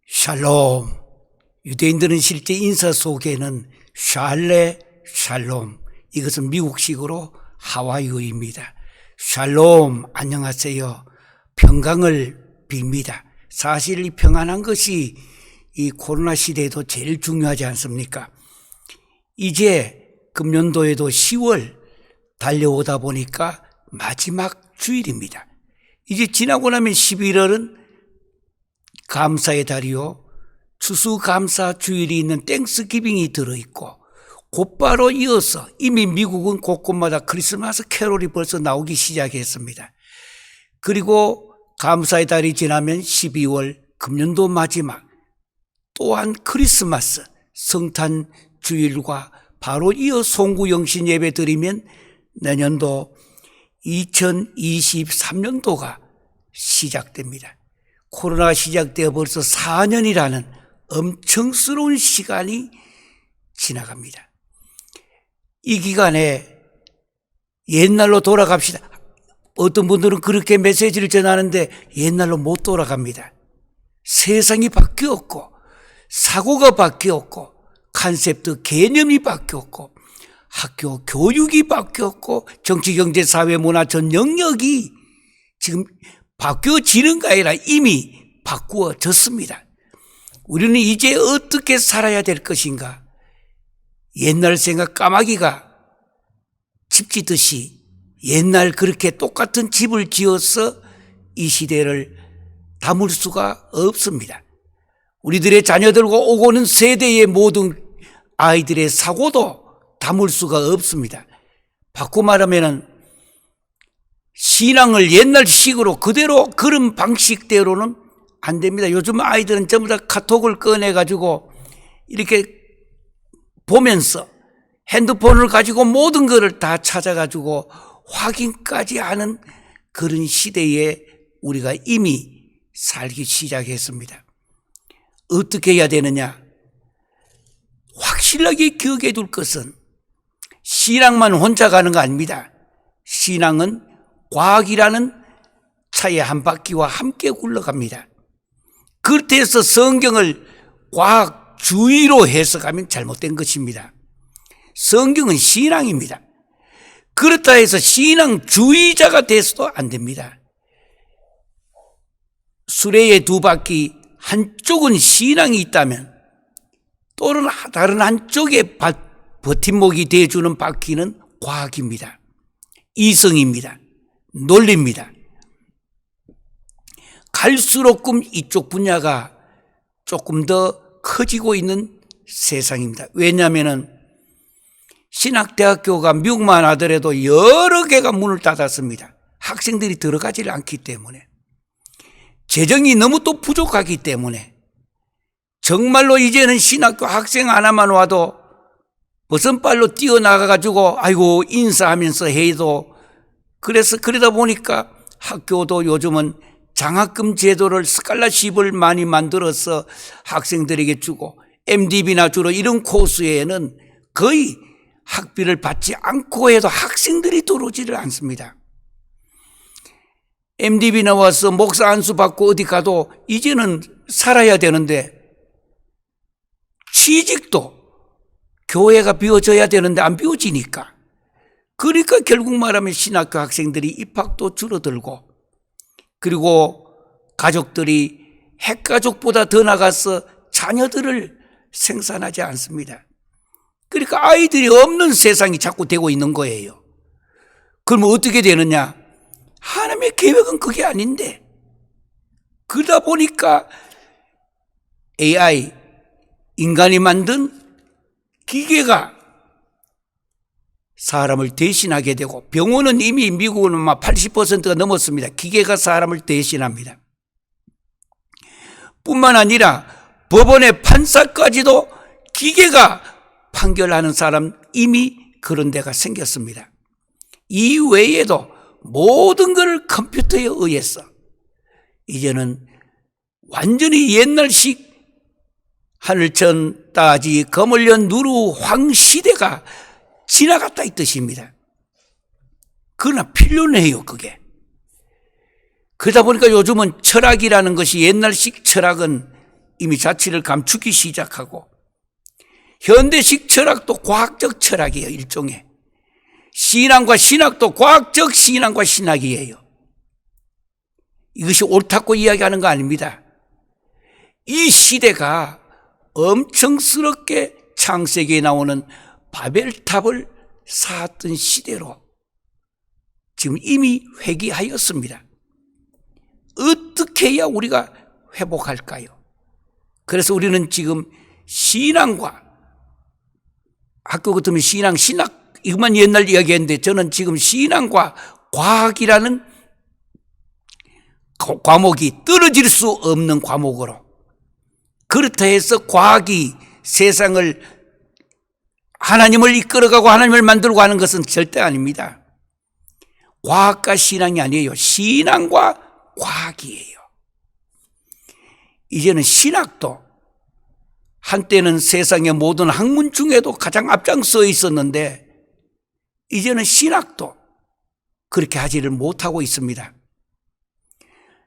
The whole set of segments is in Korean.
샬롬. 유대인들은 실제 인사 속에는 샬레, 샬롬, 이것은 미국식으로 하와이어입니다. 샬롬, 안녕하세요. 평강을 빕니다. 사실 이 평안한 것이 이 코로나 시대에도 제일 중요하지 않습니까? 이제 금년도에도 10월 달려오다 보니까 마지막 주일입니다. 이제 지나고 나면 11월은 감사의 달이요, 추수감사 주일이 있는 땡스기빙이 들어있고, 곧바로 이어서 이미 미국은 곳곳마다 크리스마스 캐롤이 벌써 나오기 시작했습니다. 그리고 감사의 달이 지나면 12월 금년도 마지막, 또한 크리스마스 성탄 주일과 바로 이어 송구영신 예배 드리면 내년도 2023년도가 시작됩니다. 코로나가 시작되어 벌써 4년이라는 엄청스러운 시간이 지나갑니다. 이 기간에 옛날로 돌아갑시다. 어떤 분들은 그렇게 메시지를 전하는데 옛날로 못 돌아갑니다. 세상이 바뀌었고, 사고가 바뀌었고, 컨셉트 개념이 바뀌었고, 학교 교육이 바뀌었고, 정치, 경제, 사회, 문화 전 영역이 지금 바뀌어지는가 아니라 이미 바꾸어졌습니다. 우리는 이제 어떻게 살아야 될 것인가? 옛날 생각 까마귀가 집 짓듯이 옛날 그렇게 똑같은 집을 지어서 이 시대를 담을 수가 없습니다. 우리들의 자녀들과 오고는 세대의 모든 아이들의 사고도 담을 수가 없습니다. 바꿔 말하면은 신앙을 옛날식으로 그대로 그런 방식대로는 안 됩니다. 요즘 아이들은 전부 다 카톡을 꺼내가지고 이렇게 보면서 핸드폰을 가지고 모든 것을 다 찾아가지고 확인까지 하는 그런 시대에 우리가 이미 살기 시작했습니다. 어떻게 해야 되느냐? 확실하게 기억해 둘 것은 신앙만 혼자 가는 거 아닙니다. 신앙은 과학이라는 차의 한 바퀴와 함께 굴러갑니다. 그렇다해서 성경을 과학주의로 해석하면 잘못된 것입니다. 성경은 신앙입니다. 그렇다 해서 신앙주의자가 돼서도 안 됩니다. 수레의 두 바퀴 한쪽은 신앙이 있다면 또는 다른 한쪽에 버팀목이 되어주는 바퀴는 과학입니다. 이성입니다. 논리입니다. 갈수록 이쪽 분야가 조금 더 커지고 있는 세상입니다. 왜냐하면 신학대학교가 미국만 하더라도 여러 개가 문을 닫았습니다. 학생들이 들어가지 않기 때문에, 재정이 너무 또 부족하기 때문에, 정말로 이제는 신학교 학생 하나만 와도 버선발로 뛰어나가가지고 아이고 인사하면서 해도, 그래서 그러다 보니까 학교도 요즘은 장학금 제도를 스칼라십을 많이 만들어서 학생들에게 주고, MDB나 주로 이런 코스에는 거의 학비를 받지 않고 해도 학생들이 들어오지를 않습니다. MDB 나와서 목사 안수 받고 어디 가도 이제는 살아야 되는데, 취직도 교회가 비워져야 되는데 안 비워지니까, 그러니까 결국 말하면 신학교 학생들이 입학도 줄어들고, 그리고 가족들이 핵가족보다 더 나가서 자녀들을 생산하지 않습니다. 그러니까 아이들이 없는 세상이 자꾸 되고 있는 거예요. 그러면 어떻게 되느냐? 하나님의 계획은 그게 아닌데, 그러다 보니까 AI, 인간이 만든 기계가 사람을 대신하게 되고, 병원은 이미 미국은 80%가 넘었습니다. 기계가 사람을 대신합니다. 뿐만 아니라 법원의 판사까지도 기계가 판결하는 사람 이미 그런 데가 생겼습니다. 이 외에도 모든 것을 컴퓨터에 의해서 이제는 완전히 옛날식 하늘천 따지 거물연 누루 황시대가 지나갔다 이 뜻입니다. 그러나 필요는 해요, 그게. 그러다 보니까 요즘은 철학이라는 것이 옛날식 철학은 이미 자취를 감추기 시작하고 현대식 철학도 과학적 철학이에요, 일종의. 신앙과 신학도 과학적 신앙과 신학이에요. 이것이 옳다고 이야기하는 거 아닙니다. 이 시대가 엄청스럽게 창세기에 나오는 바벨탑을 쌓았던 시대로 지금 이미 회귀하였습니다. 어떻게 해야 우리가 회복할까요? 그래서 우리는 지금 신앙과 학교 같으면 신앙, 신학 이것만 옛날 이야기했는데 저는 지금 신앙과 과학이라는 과목이 떨어질 수 없는 과목으로, 그렇다 해서 과학이 세상을 하나님을 이끌어가고 하나님을 만들고 하는 것은 절대 아닙니다. 과학과 신앙이 아니에요. 신앙과 과학이에요. 이제는 신학도 한때는 세상의 모든 학문 중에도 가장 앞장서 있었는데 이제는 신학도 그렇게 하지를 못하고 있습니다.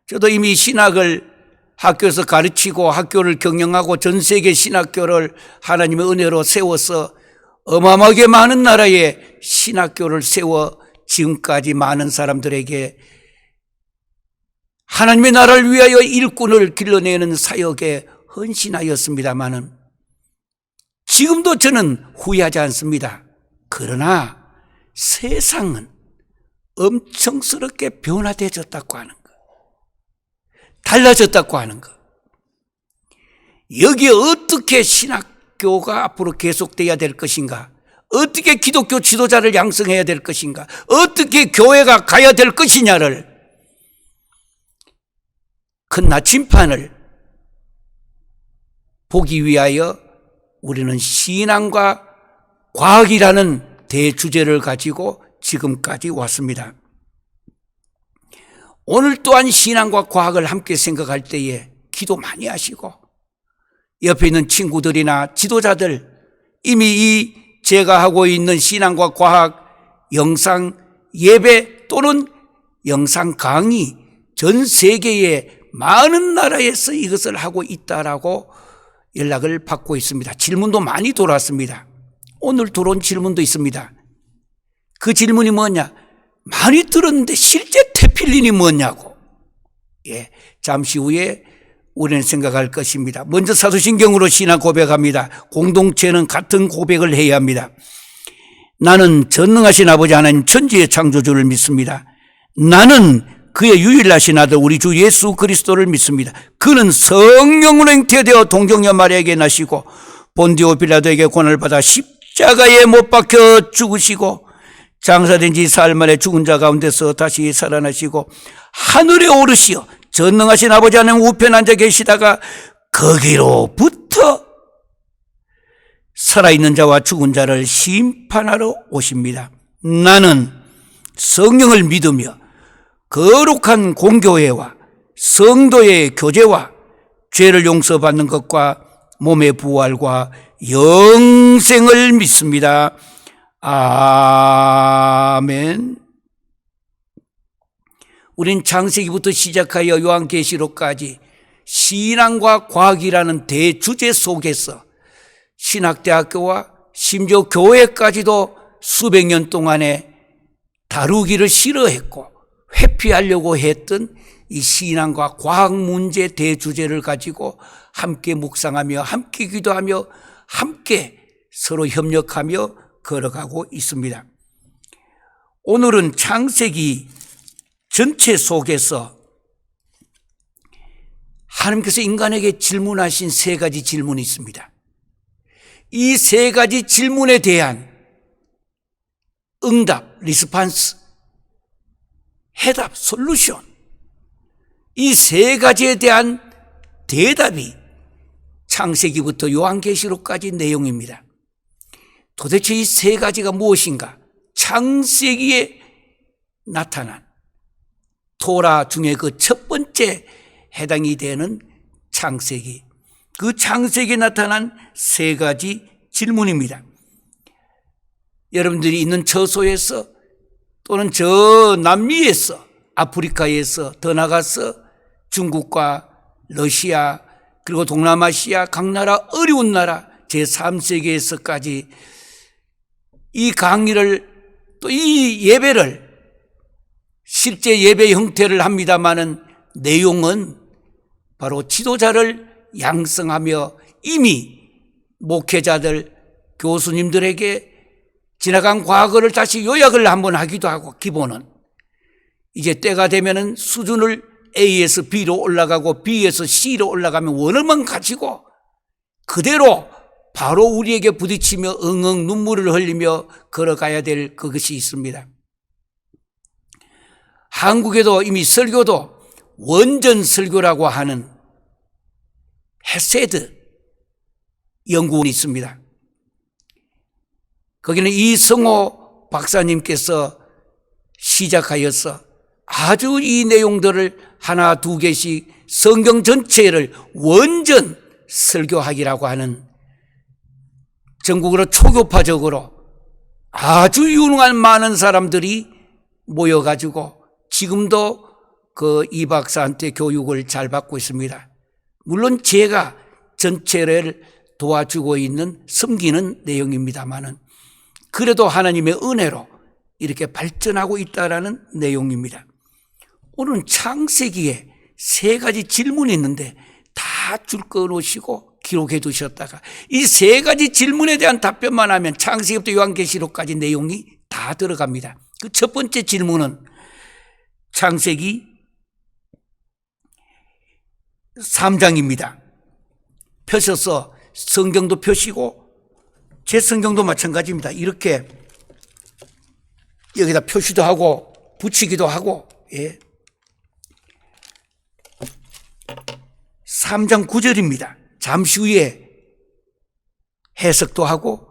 저도 이미 신학을 학교에서 가르치고 학교를 경영하고 전 세계 신학교를 하나님의 은혜로 세워서 어마어마하게 많은 나라에 신학교를 세워 지금까지 많은 사람들에게 하나님의 나라를 위하여 일꾼을 길러내는 사역에 헌신하였습니다마는 지금도 저는 후회하지 않습니다. 그러나 세상은 엄청스럽게 변화되어졌다고 하는 것, 달라졌다고 하는 것, 여기에 어떻게 신학교가 앞으로 계속돼야 될 것인가, 어떻게 기독교 지도자를 양성해야 될 것인가, 어떻게 교회가 가야 될 것이냐를 큰 나침판을 보기 위하여 우리는 신앙과 과학이라는 대주제를 가지고 지금까지 왔습니다. 오늘 또한 신앙과 과학을 함께 생각할 때에 기도 많이 하시고 옆에 있는 친구들이나 지도자들 이미 이 제가 하고 있는 신앙과 과학 영상 예배 또는 영상 강의 전 세계의 많은 나라에서 이것을 하고 있다라고 연락을 받고 있습니다. 질문도 많이 돌아왔습니다. 오늘 들어온 질문도 있습니다. 그 질문이 뭐냐? 많이 들었는데 실제 테필린이 뭐냐고. 잠시 후에 우리는 생각할 것입니다. 먼저 사도신경으로 신앙 고백합니다. 공동체는 같은 고백을 해야 합니다. 나는 전능하신 아버지 하나님 천지의 창조주를 믿습니다. 나는 그의 유일하신 아들 우리 주 예수 그리스도를 믿습니다. 그는 성령으로 잉태되어 동정녀 마리아에게 나시고 본디오 빌라도에게 고난을 받아 십자가에 못 박혀 죽으시고 장사된 지 사흘 만에 죽은 자 가운데서 다시 살아나시고 하늘에 오르시어 전능하신 아버지 하나님 우편 앉아 계시다가 거기로부터 살아있는 자와 죽은 자를 심판하러 오십니다. 나는 성령을 믿으며 거룩한 공교회와 성도의 교제와 죄를 용서받는 것과 몸의 부활과 영생을 믿습니다. 아멘. 우린 창세기부터 시작하여 요한계시록까지 신앙과 과학이라는 대주제 속에서 신학대학교와 심지어 교회까지도 수백 년 동안에 다루기를 싫어했고 회피하려고 했던 이 신앙과 과학 문제 대주제를 가지고 함께 묵상하며 함께 기도하며 함께 서로 협력하며 걸어가고 있습니다. 오늘은 창세기 전체 속에서 하나님께서 인간에게 질문하신 세 가지 질문이 있습니다. 이 세 가지 질문에 대한 응답, 리스판스, 해답, 솔루션, 이 세 가지에 대한 대답이 창세기부터 요한계시록까지 내용입니다. 도대체 이 세 가지가 무엇인가? 창세기에 나타난 토라 중에 그 첫 번째 해당이 되는 창세기. 그 창세기에 나타난 세 가지 질문입니다. 여러분들이 있는 처소에서 또는 저 남미에서, 아프리카에서, 더 나가서 중국과 러시아 그리고 동남아시아 각 나라, 어려운 나라 제3세계에서까지 이 강의를 또 이 예배를 실제 예배 형태를 합니다마는 내용은 바로 지도자를 양성하며 이미 목회자들, 교수님들에게 지나간 과거를 다시 요약을 한번 하기도 하고, 기본은 이제 때가 되면은 수준을 A에서 B로 올라가고 B에서 C로 올라가면 원어만 가지고 그대로 바로 우리에게 부딪히며 엉엉 눈물을 흘리며 걸어가야 될 그것이 있습니다. 한국에도 이미 설교도 원전 설교라고 하는 헤세드 연구원이 있습니다. 거기는 이성호 박사님께서 시작하여서 아주 이 내용들을 하나 두 개씩 성경 전체를 원전 설교하기라고 하는, 전국으로 초교파적으로 아주 유능한 많은 사람들이 모여가지고 지금도 그 이 박사한테 교육을 잘 받고 있습니다. 물론 제가 전체를 도와주고 있는 섬기는 내용입니다만은 그래도 하나님의 은혜로 이렇게 발전하고 있다라는 내용입니다. 오늘은 창세기에 세 가지 질문이 있는데 다 줄 꺼놓으시고 기록해 두셨다가 이 세 가지 질문에 대한 답변만 하면 창세기부터 요한계시록까지 내용이 다 들어갑니다. 그 첫 번째 질문은 창세기 3장입니다. 펴셔서 성경도 펴시고 제 성경도 마찬가지입니다. 이렇게 여기다 표시도 하고 붙이기도 하고, 예. 3장 9절입니다. 잠시 후에 해석도 하고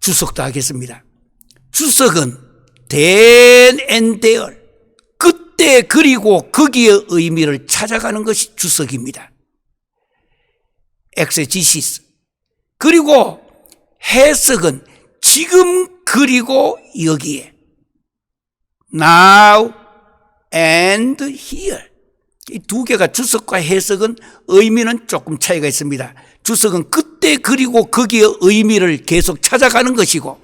주석도 하겠습니다. 주석은 then and there, 그때 그리고 거기에 의미를 찾아가는 것이 주석입니다. 엑세지시스. 그리고 해석은 지금 그리고 여기에, now and here. 이 두 개가 주석과 해석은 의미는 조금 차이가 있습니다. 주석은 그때 그리고 거기에 의미를 계속 찾아가는 것이고,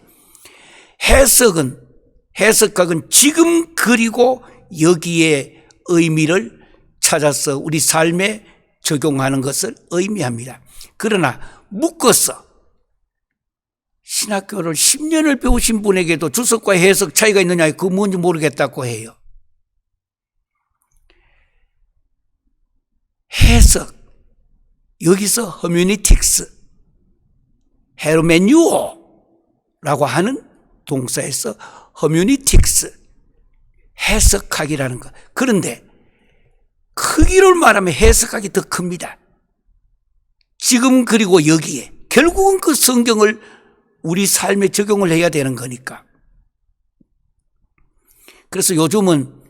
해석학은 지금 그리고 여기에 의미를 찾아서 우리 삶에 적용하는 것을 의미합니다. 그러나 묶어서 신학교를 10년을 배우신 분에게도 주석과 해석 차이가 있느냐, 그거 뭔지 모르겠다고 해요. 해석, 여기서 허뮤니틱스, 헤르메뉴오라고 하는 동사에서 허뮤니틱스, 해석하기라는 것. 그런데 크기를 말하면 해석하기 더 큽니다. 지금 그리고 여기에, 결국은 그 성경을 우리 삶에 적용을 해야 되는 거니까. 그래서 요즘은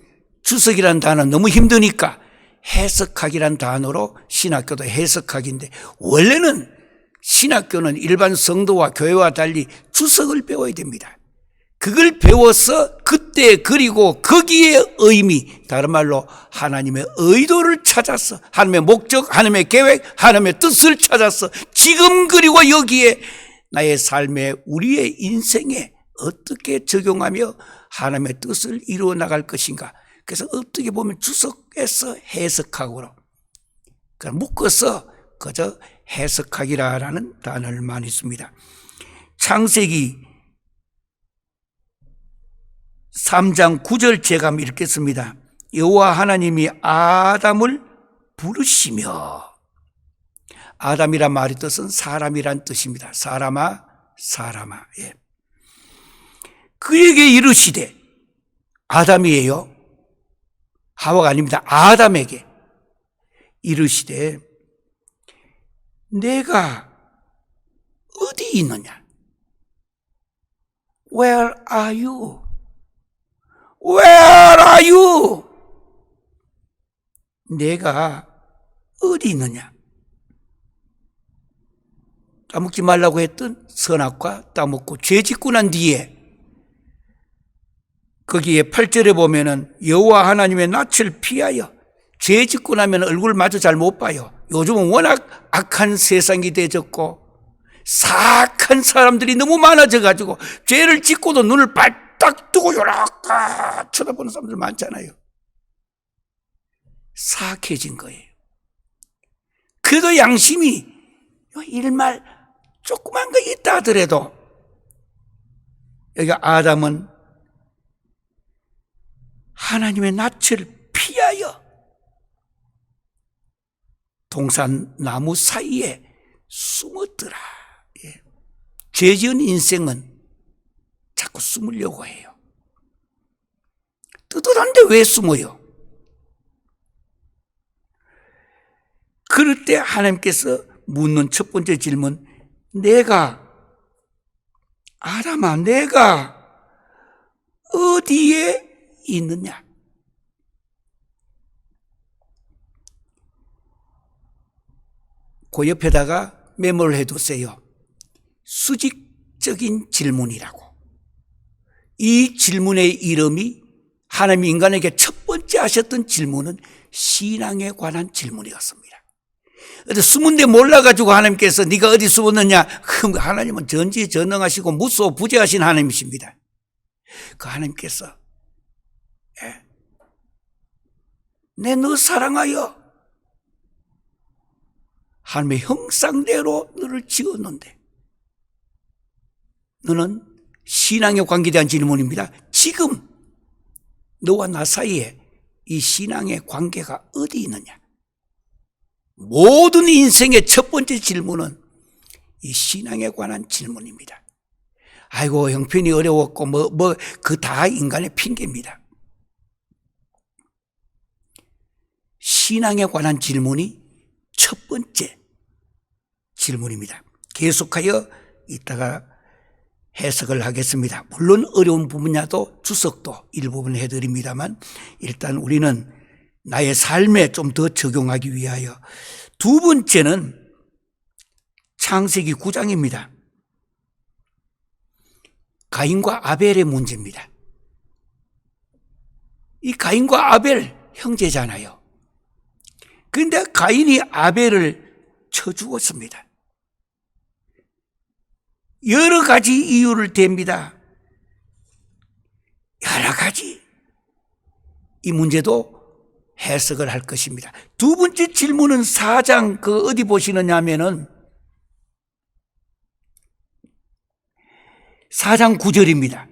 주석이라는 단어 너무 힘드니까 해석학이란 단어로 신학교도 해석학인데, 원래는 신학교는 일반 성도와 교회와 달리 주석을 배워야 됩니다. 그걸 배워서 그때 그리고 거기에 의미, 다른 말로 하나님의 의도를 찾아서, 하나님의 목적, 하나님의 계획, 하나님의 뜻을 찾아서 지금 그리고 여기에 나의 삶에, 우리의 인생에 어떻게 적용하며 하나님의 뜻을 이루어 나갈 것인가. 그래서 어떻게 보면 주석에서 해석학으로, 그러니까 묶어서 그저 해석학이라는 단어를 많이 씁니다. 창세기 3장 9절 제가 읽겠습니다. 여호와 하나님이 아담을 부르시며, 아담이란 말의 뜻은 사람이란 뜻입니다. 사람아, 사람아. 예. 그에게 이르시되, 아담이에요. 하와가 아닙니다. 아담에게 이르시되, 내가 어디 있느냐? Where are you? Where are you? 내가 어디 있느냐? 따먹지 말라고 했던 선악과 따먹고 죄 짓고 난 뒤에 거기에 8절에 보면은 여호와 하나님의 낯을 피하여 죄 짓고 나면 얼굴 마저 잘 못 봐요. 요즘은 워낙 악한 세상이 되어졌고 사악한 사람들이 너무 많아져 가지고 죄를 짓고도 눈을 발딱 뜨고 요렇게 쳐다보는 사람들 많잖아요. 사악해진 거예요. 그래도 양심이 일말 조그만 거 있다 하더라도 여기 아담은 하나님의 낯을 피하여 동산나무 사이에 숨었더라. 예. 죄 지은 인생은 자꾸 숨으려고 해요. 뜨뜻한데 왜 숨어요? 그럴 때 하나님께서 묻는 첫 번째 질문, 아담아, 내가 어디에 있느냐? 그 옆에다가 메모를 해두세요. 수직적인 질문이라고. 이 질문의 이름이 하나님 인간에게 첫 번째 하셨던 질문은 신앙에 관한 질문이었습니다. 숨은 데 몰라가지고 하나님께서 네가 어디 숨었느냐? 그럼 하나님은 전지전능하시고 무소부재하신 하나님이십니다. 그 하나님께서 내 너 사랑하여 하나님의 형상대로 너를 지었는데 너는 신앙에 관계된 질문입니다. 지금 너와 나 사이에 이 신앙의 관계가 어디 있느냐? 모든 인생의 첫 번째 질문은 이 신앙에 관한 질문입니다. 아이고 형편이 어려웠고 그 다 인간의 핑계입니다. 신앙에 관한 질문이 첫 번째 질문입니다. 계속하여 이따가 해석을 하겠습니다. 물론 어려운 부분이라도 주석도 일부분 해드립니다만 일단 우리는 나의 삶에 좀 더 적용하기 위하여 두 번째는 창세기 9장입니다. 가인과 아벨의 문제입니다. 이 가인과 아벨 형제잖아요. 그런데 가인이 아벨을 쳐 죽었습니다. 여러 가지 이유를 댑니다. 여러 가지. 이 문제도 해석을 할 것입니다. 두 번째 질문은 4장 어디 보시느냐 하면은 4장 9절입니다.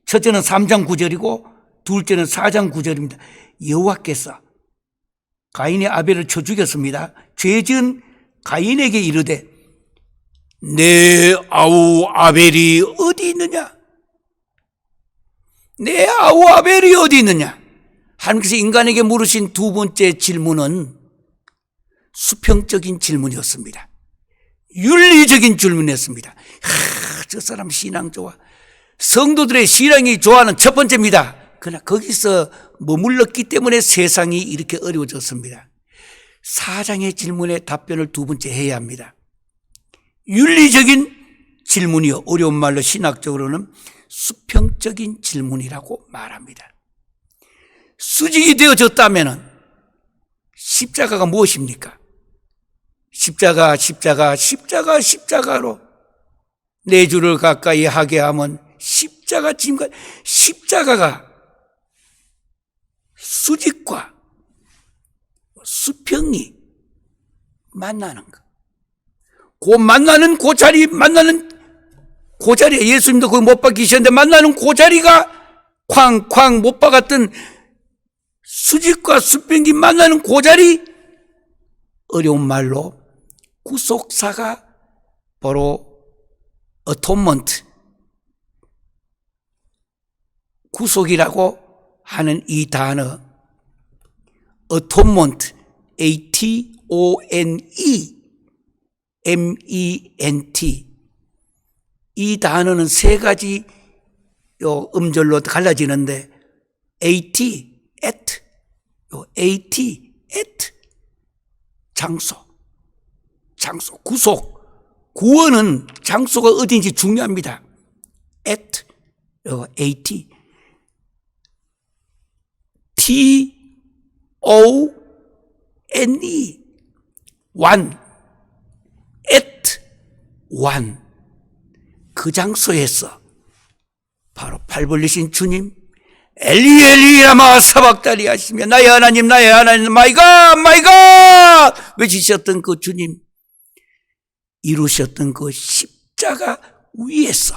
첫째는 3장 9절이고 둘째는 4장 9절입니다. 여호와께서 가인이 아벨을 쳐 죽였습니다. 죄 지은 가인에게 이르되 내 아우 아벨이 어디 있느냐? 내 아우 아벨이 어디 있느냐? 하나님께서 인간에게 물으신 두 번째 질문은 수평적인 질문이었습니다. 윤리적인 질문이었습니다. 저 사람 신앙 좋아. 성도들의 신앙이 좋아하는 첫 번째입니다. 그러나 거기서 머물렀기 때문에 세상이 이렇게 어려워졌습니다. 4장의 질문에 답변을 두 번째 해야 합니다. 윤리적인 질문이요. 어려운 말로 신학적으로는 수평적인 질문이라고 말합니다. 수직이 되어졌다면 십자가가 무엇입니까? 십자가로 내 주를 가까이 하게 하면 십자가가 수직과 수평이 만나는 것. 만나는 그 자리에 예수님도 거기 못 박히셨는데 만나는 그 자리가 쾅쾅 못 박았던 수직과 수평이 만나는 그 자리, 어려운 말로 구속사가 바로 어톤먼트, 구속이라고 하는 이 단어 어톤먼트, ATONEMENT, 이 단어는 세 가지 음절로 갈라지는데 AT, at 장소, 구속. 구원은 장소가 어딘지 중요합니다. at, at, t-o-n-e, one, at one. 그 장소에서 바로 팔 벌리신 주님, 엘리 엘리 라마 사박다리 하시며 나의 하나님 마이 갓 외치셨던 그 주님, 이루셨던 그 십자가 위에서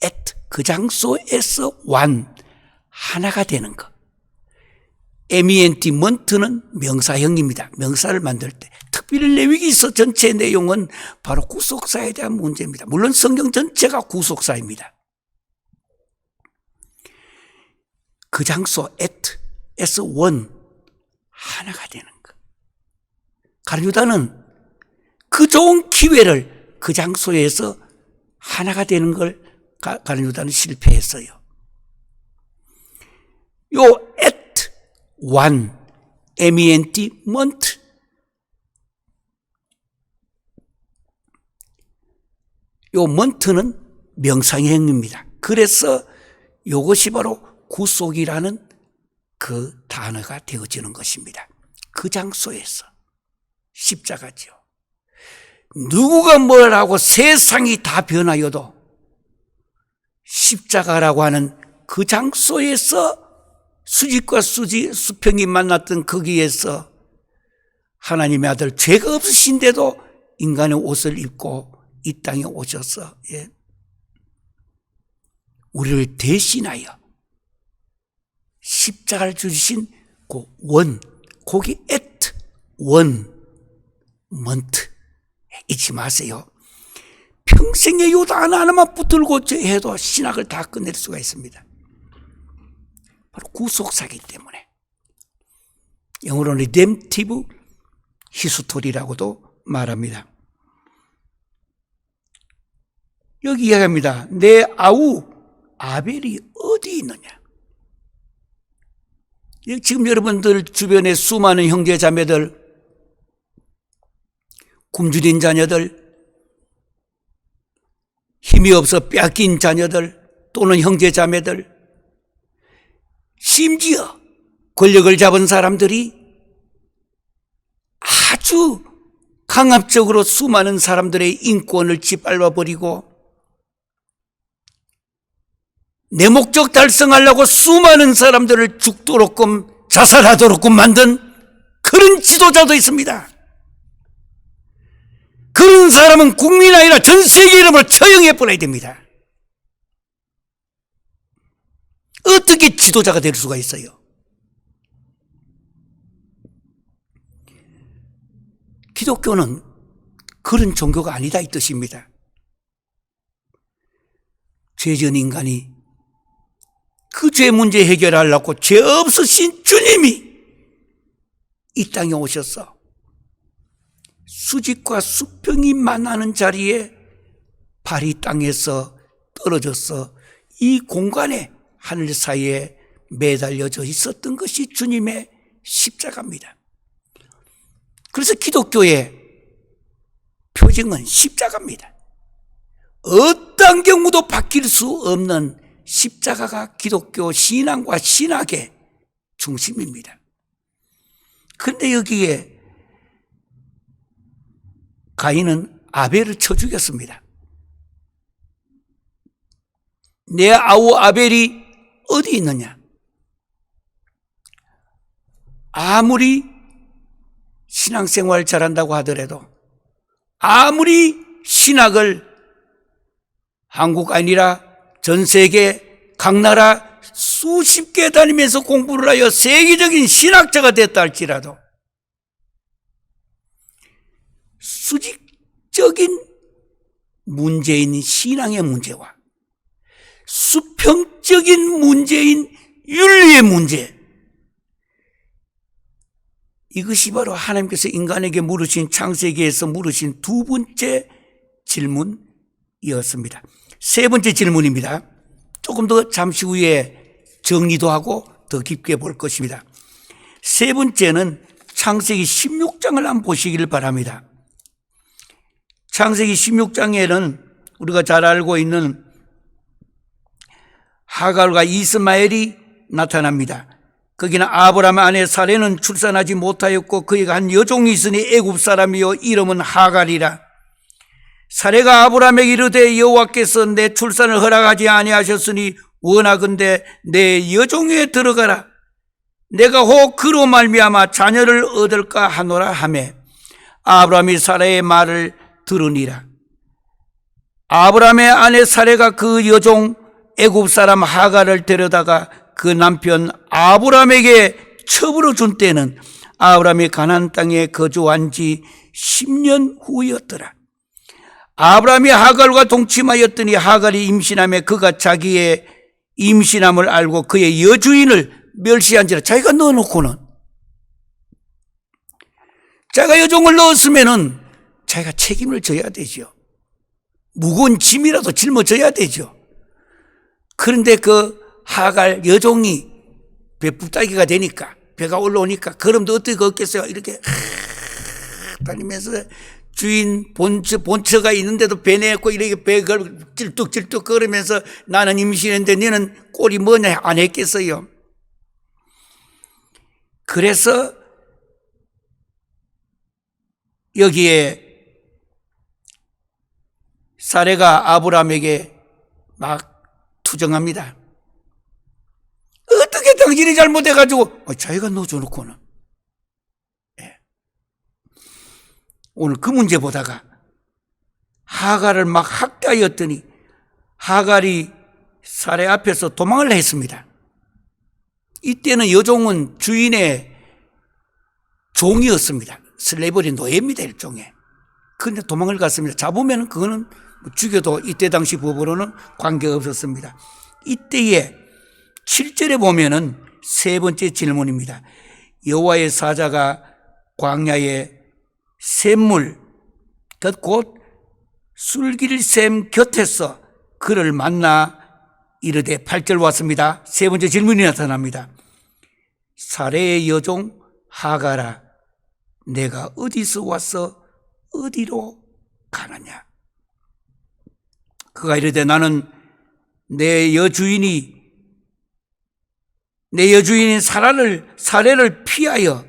at 그 장소에서 one 하나가 되는 것. MENT는 명사형입니다. 명사를 만들 때 특별히 레위기서 전체 내용은 바로 구속사에 대한 문제입니다. 물론 성경 전체가 구속사입니다. 그 장소 at에서 one 하나가 되는 것. 가룟유다는 그 좋은 기회를 그 장소에서 하나가 되는 걸 가룟유다는 실패했어요. 요 at one, MENT, 요 month는 명사형입니다. 그래서 이것이 바로 구속이라는 그 단어가 되어지는 것입니다. 그 장소에서 십자가죠. 누구가 뭐라고 세상이 다 변하여도 십자가라고 하는 그 장소에서 수직과 수평이 만났던 거기에서 하나님의 아들 죄가 없으신데도 인간의 옷을 입고 이 땅에 오셔서 우리를 대신하여 십자가를 주신 그 원, 거기 at one month 잊지 마세요. 평생에 요 단어 하나만 붙들고 해도 신학을 다 끝낼 수가 있습니다. 바로 구속사기 때문에. 영어로는 redemptive history라고도 말합니다. 여기 이야기합니다. 내 아우 아벨이 어디 있느냐. 지금 여러분들 주변에 수많은 형제 자매들, 굶주린 자녀들, 힘이 없어 뺏긴 자녀들 또는 형제 자매들, 심지어 권력을 잡은 사람들이 아주 강압적으로 수많은 사람들의 인권을 짓밟아버리고 내 목적 달성하려고 수많은 사람들을 죽도록끔 자살하도록끔 만든 그런 지도자도 있습니다. 그런 사람은 국민 아니라 전 세계 이름으로 처형해 버려야 됩니다. 어떻게 지도자가 될 수가 있어요? 기독교는 그런 종교가 아니다 이 뜻입니다. 죄전 인간이 그 죄 문제 해결하려고 죄 없으신 주님이 이 땅에 오셔서 수직과 수평이 만나는 자리에 발이 땅에서 떨어져서 이 공간에 하늘 사이에 매달려져 있었던 것이 주님의 십자가입니다. 그래서 기독교의 표징은 십자가입니다. 어떤 경우도 바뀔 수 없는 십자가가 기독교 신앙과 신학의 중심입니다. 그런데 여기에 가인은 아벨을 쳐 죽였습니다. 내 아우 아벨이 어디 있느냐? 아무리 신앙생활 잘한다고 하더라도, 아무리 신학을 한국 아니라 전 세계 각 나라 수십 개 다니면서 공부를 하여 세계적인 신학자가 됐다 할지라도 수직적인 문제인 신앙의 문제와 수평적인 문제인 윤리의 문제, 이것이 바로 하나님께서 인간에게 물으신, 창세기에서 물으신 두 번째 질문이었습니다. 세 번째 질문입니다. 조금 더 잠시 후에 정리도 하고 더 깊게 볼 것입니다. 세 번째는 창세기 16장을 한번 보시길 바랍니다. 창세기 16장에는 우리가 잘 알고 있는 하갈과 이스마엘이 나타납니다. 거기는 아브라함의 아내 사레는 출산하지 못하였고 그에게 한 여종이 있으니 애굽 사람이요 이름은 하갈이라. 사레가 아브라함에게 이르되 여호와께서 내 출산을 허락하지 아니하셨으니 원하건대 내 여종에 들어가라. 내가 혹 그로 말미암아 자녀를 얻을까 하노라 하매 아브라함이 사레의 말을 들으니라. 아브라함의 아내 사레가 그 여종 애굽 사람 하갈을 데려다가 그 남편 아브라함에게 첩으로 준 때는 아브라함이 가나안 땅에 거주한 지 10년 후였더라. 아브라함이 하갈과 동침하였더니 하갈이 임신하며 그가 자기의 임신함을 알고 그의 여주인을 멸시한지라. 자기가 넣어놓고는, 자기가 여종을 넣었으면은 자기가 책임을 져야 되죠. 무거운 짐이라도 짊어져야 되죠. 그런데 그 하갈 여종이 배부따기가 되니까, 배가 올라오니까 걸음도 어떻게 걷겠어요. 이렇게 다니면서 주인 본처가 있는데도 배 내고 이렇게 배 찔뚝찔뚝 걸으면서 나는 임신했는데 너는 꼴이 뭐냐 안 했겠어요. 그래서 여기에 사레가 아브라함에게 막 투정합니다. 어떻게 당신이 잘못해가지고 자기가 넣어줘놓고는. 오늘 그 문제 보다가 하갈을 막 학대하였더니 하갈이 사레 앞에서 도망을 했습니다. 이때는 여종은 주인의 종이었습니다. 슬레이버리 노예입니다, 일종의. 그런데 도망을 갔습니다. 잡으면 그거는 죽여도 이때 당시 법으로는 관계가 없었습니다. 이때에 7절에 보면은 세 번째 질문입니다. 여호와의 사자가 광야에 샘물, 곧 술길샘 곁에서 그를 만나 이르되 8절 왔습니다. 세 번째 질문이 나타납니다. 사레의 여종 하갈아, 내가 어디서 와서 어디로 가느냐? 그가 이르되 나는 내 여주인인 사레를 피하여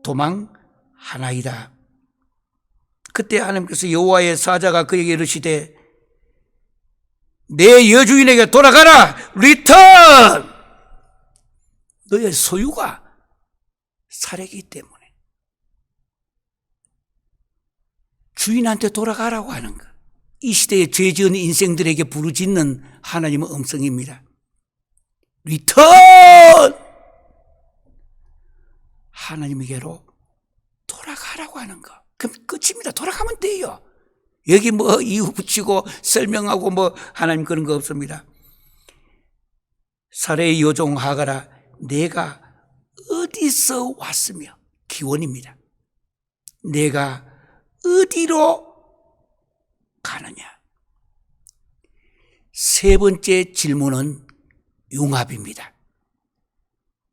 도망하나이다. 그때 하나님께서 여호와의 사자가 그에게 이르시되 내 여주인에게 돌아가라. 리턴. 너의 소유가 사레이기 때문에 주인한테 돌아가라고 하는 것. 이 시대에 죄 지은 인생들에게 부르짖는 하나님의 음성입니다. 리턴! 하나님에게로 돌아가라고 하는 거. 그럼 끝입니다. 돌아가면 돼요. 여기 뭐 이유 붙이고 설명하고 뭐 하나님 그런 거 없습니다. 사레의 여종 하갈아, 내가 어디서 왔으며, 기원입니다. 내가 어디로 가느냐? 세 번째 질문은 융합입니다.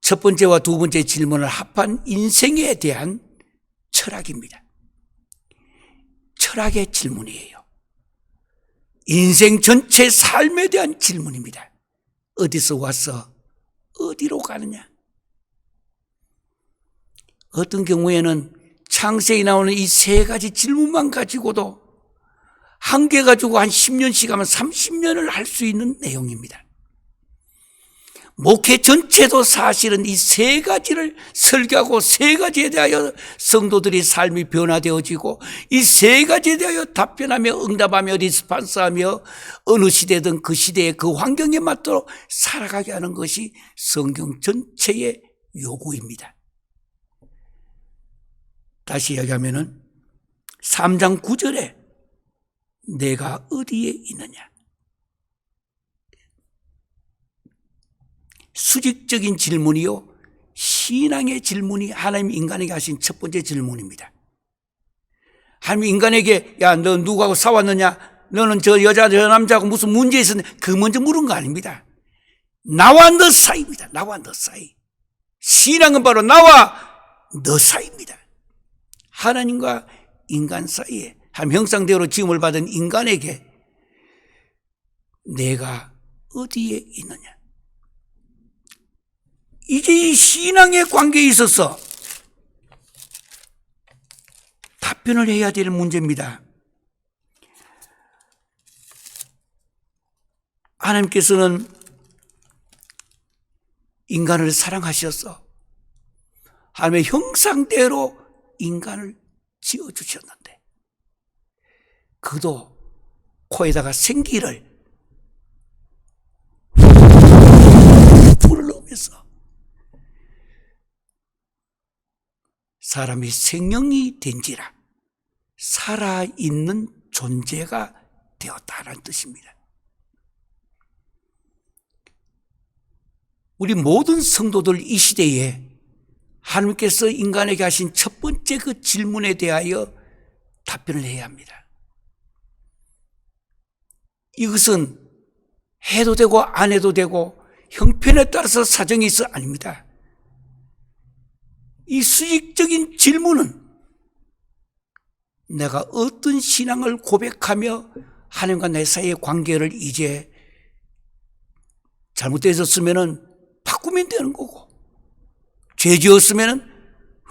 첫 번째와 두 번째 질문을 합한 인생에 대한 철학입니다. 철학의 질문이에요. 인생 전체 삶에 대한 질문입니다. 어디서 와서 어디로 가느냐? 어떤 경우에는 창세기에 나오는 이 세 가지 질문만 가지고도 한 개 가지고 한 10년씩 하면 30년을 할 수 있는 내용입니다. 목회 전체도 사실은 이 세 가지를 설교하고 세 가지에 대하여 성도들이 삶이 변화되어지고 이 세 가지에 대하여 답변하며 응답하며 리스판스하며 어느 시대든 그 시대의 그 환경에 맞도록 살아가게 하는 것이 성경 전체의 요구입니다. 다시 이야기하면은 3장 9절에 내가 어디에 있느냐? 수직적인 질문이요, 신앙의 질문이 하나님 인간에게 하신 첫 번째 질문입니다. 하나님 인간에게 야, 너 누구하고 싸웠느냐? 너는 저 여자 저 남자하고 무슨 문제 있었냐? 그 먼저 물은 거 아닙니다. 나와 너 사이입니다. 나와 너 사이. 신앙은 바로 나와 너 사이입니다. 하나님과 인간 사이에 한 형상대로 지음을 받은 인간에게 내가 어디에 있느냐. 이제 이 신앙의 관계에 있어서 답변을 해야 될 문제입니다. 하나님께서는 인간을 사랑하셔서 하나님의 형상대로 인간을 지어주셨는데 그도 코에다가 생기를 불어넣으면서 사람이 생명이 된지라 살아있는 존재가 되었다는 뜻입니다. 우리 모든 성도들 이 시대에 하나님께서 인간에게 하신 첫 번째 그 질문에 대하여 답변을 해야 합니다. 이것은 해도 되고 안 해도 되고 형편에 따라서 사정이 있어 아닙니다. 이 수직적인 질문은 내가 어떤 신앙을 고백하며 하나님과 내 사이의 관계를 이제 잘못되었으면 바꾸면 되는 거고, 죄 지었으면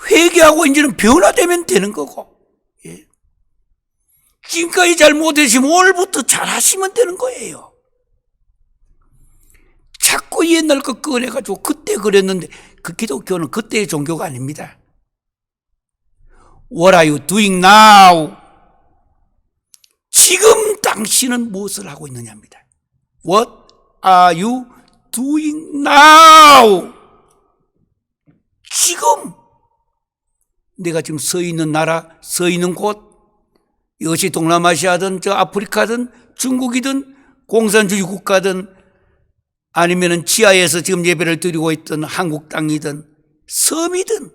회개하고 이제는 변화되면 되는 거고, 예. 지금까지 잘못했으면 오늘부터 잘하시면 되는 거예요. 자꾸 옛날 거 꺼내가지고 그때 그랬는데 그 기독교는 그때의 종교가 아닙니다. What are you doing now? 지금 당신은 무엇을 하고 있느냐입니다. What are you doing now? 지금 내가 지금 서 있는 나라, 서 있는 곳, 이것이 동남아시아든 저 아프리카든 중국이든 공산주의 국가든 아니면은 지하에서 지금 예배를 드리고 있던 한국 땅이든 섬이든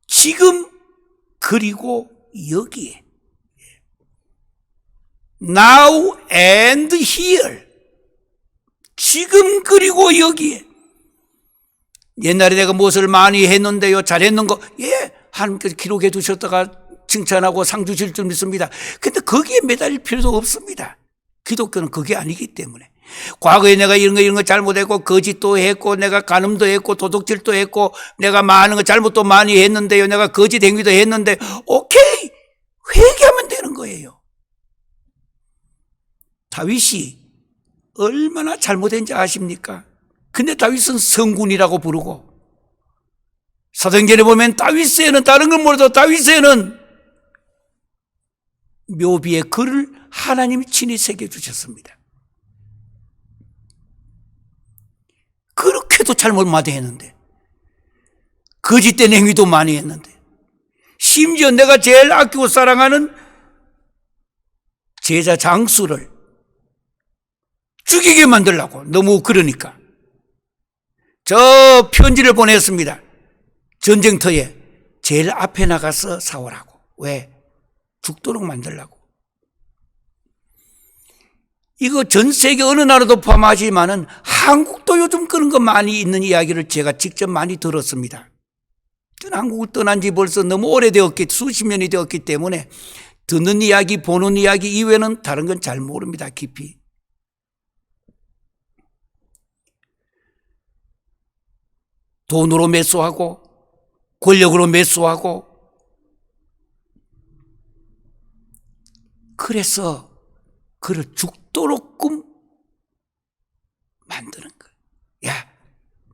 지금 그리고 여기에 now and here 지금 그리고 여기에 옛날에 내가 무엇을 많이 했는데요 잘했는 거 예 하나님께서 기록해 두셨다가 칭찬하고 상 주실 줄 믿습니다. 근데 거기에 매달릴 필요도 없습니다. 기독교는 그게 아니기 때문에 과거에 내가 이런 거 잘못했고 거짓도 했고 내가 간음도 했고 도둑질도 했고 내가 많은 거 잘못도 많이 했는데요 내가 거짓 행위도 했는데 오케이 회개하면 되는 거예요. 다윗이 얼마나 잘못했는지 아십니까? 근데 다윗은 성군이라고 부르고 사도행전에 보면 다윗에는 다른 건 몰라도 다윗에는 묘비에 글을 하나님이 친히 새겨주셨습니다. 그렇게도 잘못 많이 했는데 거짓된 행위도 많이 했는데 심지어 내가 제일 아끼고 사랑하는 제자 장수를 죽이게 만들려고 너무 그러니까 저 편지를 보냈습니다. 전쟁터에 제일 앞에 나가서 싸우라고. 왜? 죽도록 만들려고. 이거 전 세계 어느 나라도 포함하지만은 한국도 요즘 그런 거 많이 있는 이야기를 제가 직접 많이 들었습니다. 저는 한국을 떠난 지 벌써 너무 오래되었기, 수십 년이 되었기 때문에 듣는 이야기, 보는 이야기 이외에는 다른 건 잘 모릅니다, 깊이. 돈으로 매수하고, 권력으로 매수하고, 그래서 그를 죽도록끔 만드는 거야. 야,